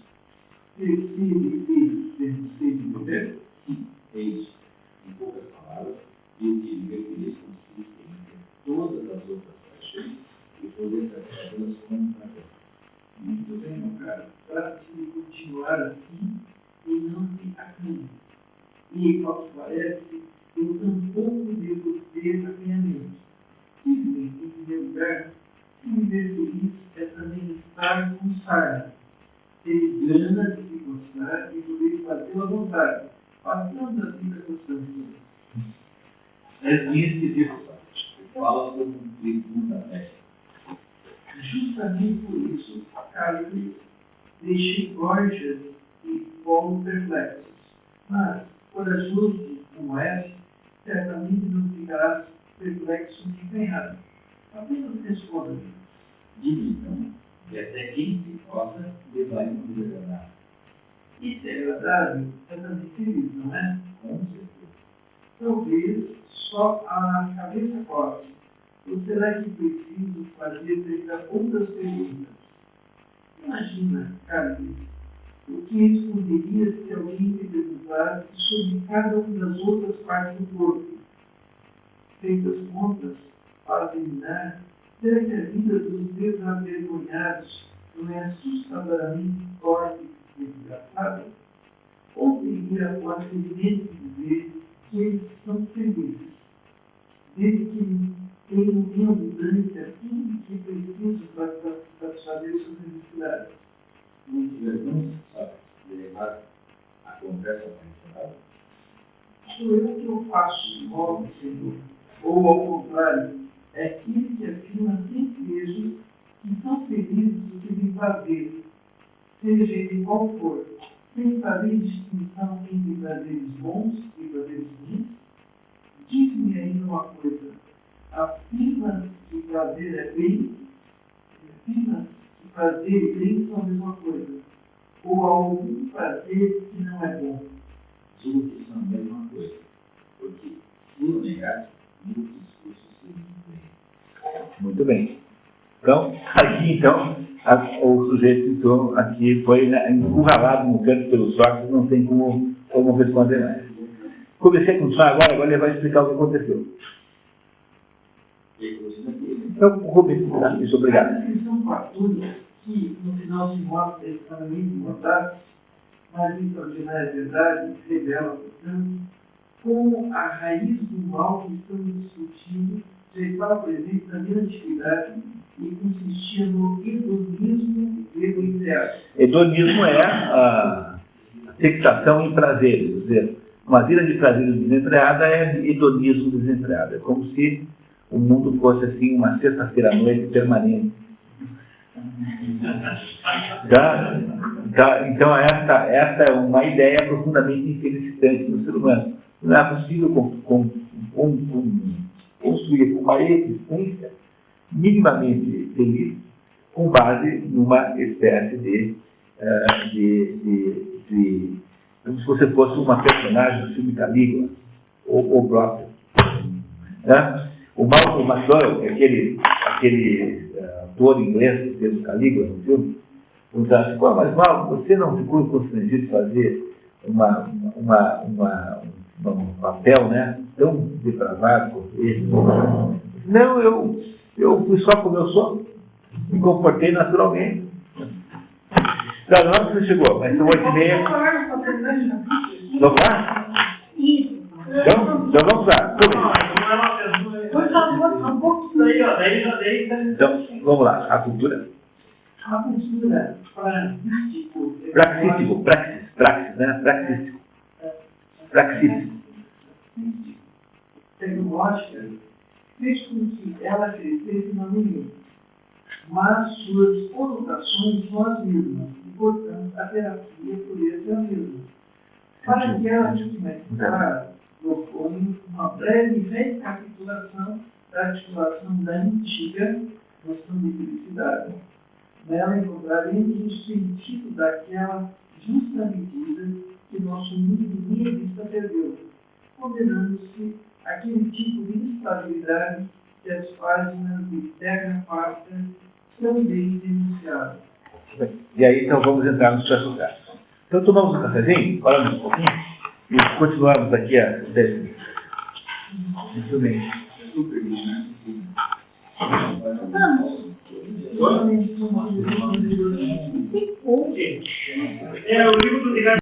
Ter sede e ter sede de beber. É isso. Em poucas palavras, eu diria que isso consiste em ter todas as outras paixões e poder tratá-las como prazer. Muito bem, meu caro. Trata-se de continuar assim e não se acalme. E, ao que parece, eu tampouco devo ter acanhamento. Dizem, em primeiro lugar, que viver feliz é também estar com sarna, ter gana de se gostar e poder fazer à vontade, passando a vida gostando de tudo. É isso que diz fala sobre um tributo da festa. Justamente por isso, Cálice deixei Gorgias e Paulo perplexos. Mas, corajoso como és, certamente não ficarás perplexo nem empenhado. Apenas responda-me. Diz então que até quem se possa levar em vida agradável. Isso é agradável, é também feliz, não é? Com certeza. Talvez só a cabeça coce. Ou será que preciso fazer ainda outras perguntas? Imagina, Cálice, o que responderia se alguém me perguntasse sobre cada uma das outras partes do corpo? Feitas contas, para terminar, será que a vida dos desavergonhados não é assustadoramente torpe e desgraçada? Ou teria o atrevimento de dizer que eles são felizes, desde que tenham em abundância tudo o que preciso para satisfazer suas necessidades? Não tivemos, sabe, de levar a conversa para encerrar. Sou eu que eu faço, ó Senhor. Ou, ao contrário, é aquele que afirma sem peso que são felizes o que lhe fazer, seja ele qual for, sem fazer distinção entre prazeres bons e prazeres ruins? Diz-me ainda uma coisa. Afirma que o prazer é bem, afirma que prazer e bem são a mesma coisa. Ou há algum prazer que não é bom? Digo que são a mesma coisa, porque se eu negar, meu discurso seria bem. Muito bem. Então, aqui, o sujeito, então, aqui foi encurralado no canto pelo Sócrates, não tem como responder mais. Comecei a continuar agora ele vai explicar o que aconteceu. Então, Rubens, isso, obrigado. São fatores que, no final, se mostram extremamente importantes, mas extraordinária verdade revela, portanto, como a raiz do mal que estamos discutindo já estava presente na minha antiguidade e consistia no hedonismo grego interno. Hedonismo é a fixação em prazeres, ou seja, uma vida de prazeres desenfreada é hedonismo desenfreado. É como se o mundo fosse assim uma sexta-feira à noite permanente. Então esta é uma ideia profundamente infelicitante no ser humano. Não é possível construir uma existência minimamente feliz com base numa espécie de como se você fosse uma personagem do filme Calígula ou Brothel. Né? O Malcolm McDowell, aquele ator inglês que fez o Calígula no filme, perguntava assim: mas Malcolm, você não ficou constrangido de fazer um papel, né, tão depravado como esse? Não, eu fui só como eu sou, me comportei naturalmente. Então, onde você chegou? Mas são 8h30. Vamos lá? Então vamos lá. Então, vamos lá. A cultura. A cultura Praxis, né? Praxístico. tecnológica fez com que ela crescesse no mundo. mas suas conotações são as mesmas, e, portanto, a terapia por isso é a mesma. Para que ela fique mais clara, proponho uma breve recapitulação da articulação da antiga noção de felicidade. Nela encontraremos o sentido daquela justa medida que nosso mundo nihilista perdeu, condenando-se àquele tipo de instabilidade que as páginas de terra farta são bem denunciadas. E aí, então, vamos entrar nos próximos casos. Então, tomamos um cafezinho, falamos um pouquinho, e continuamos daqui a 10 minutos. Muito bem. Super, né? É o livro do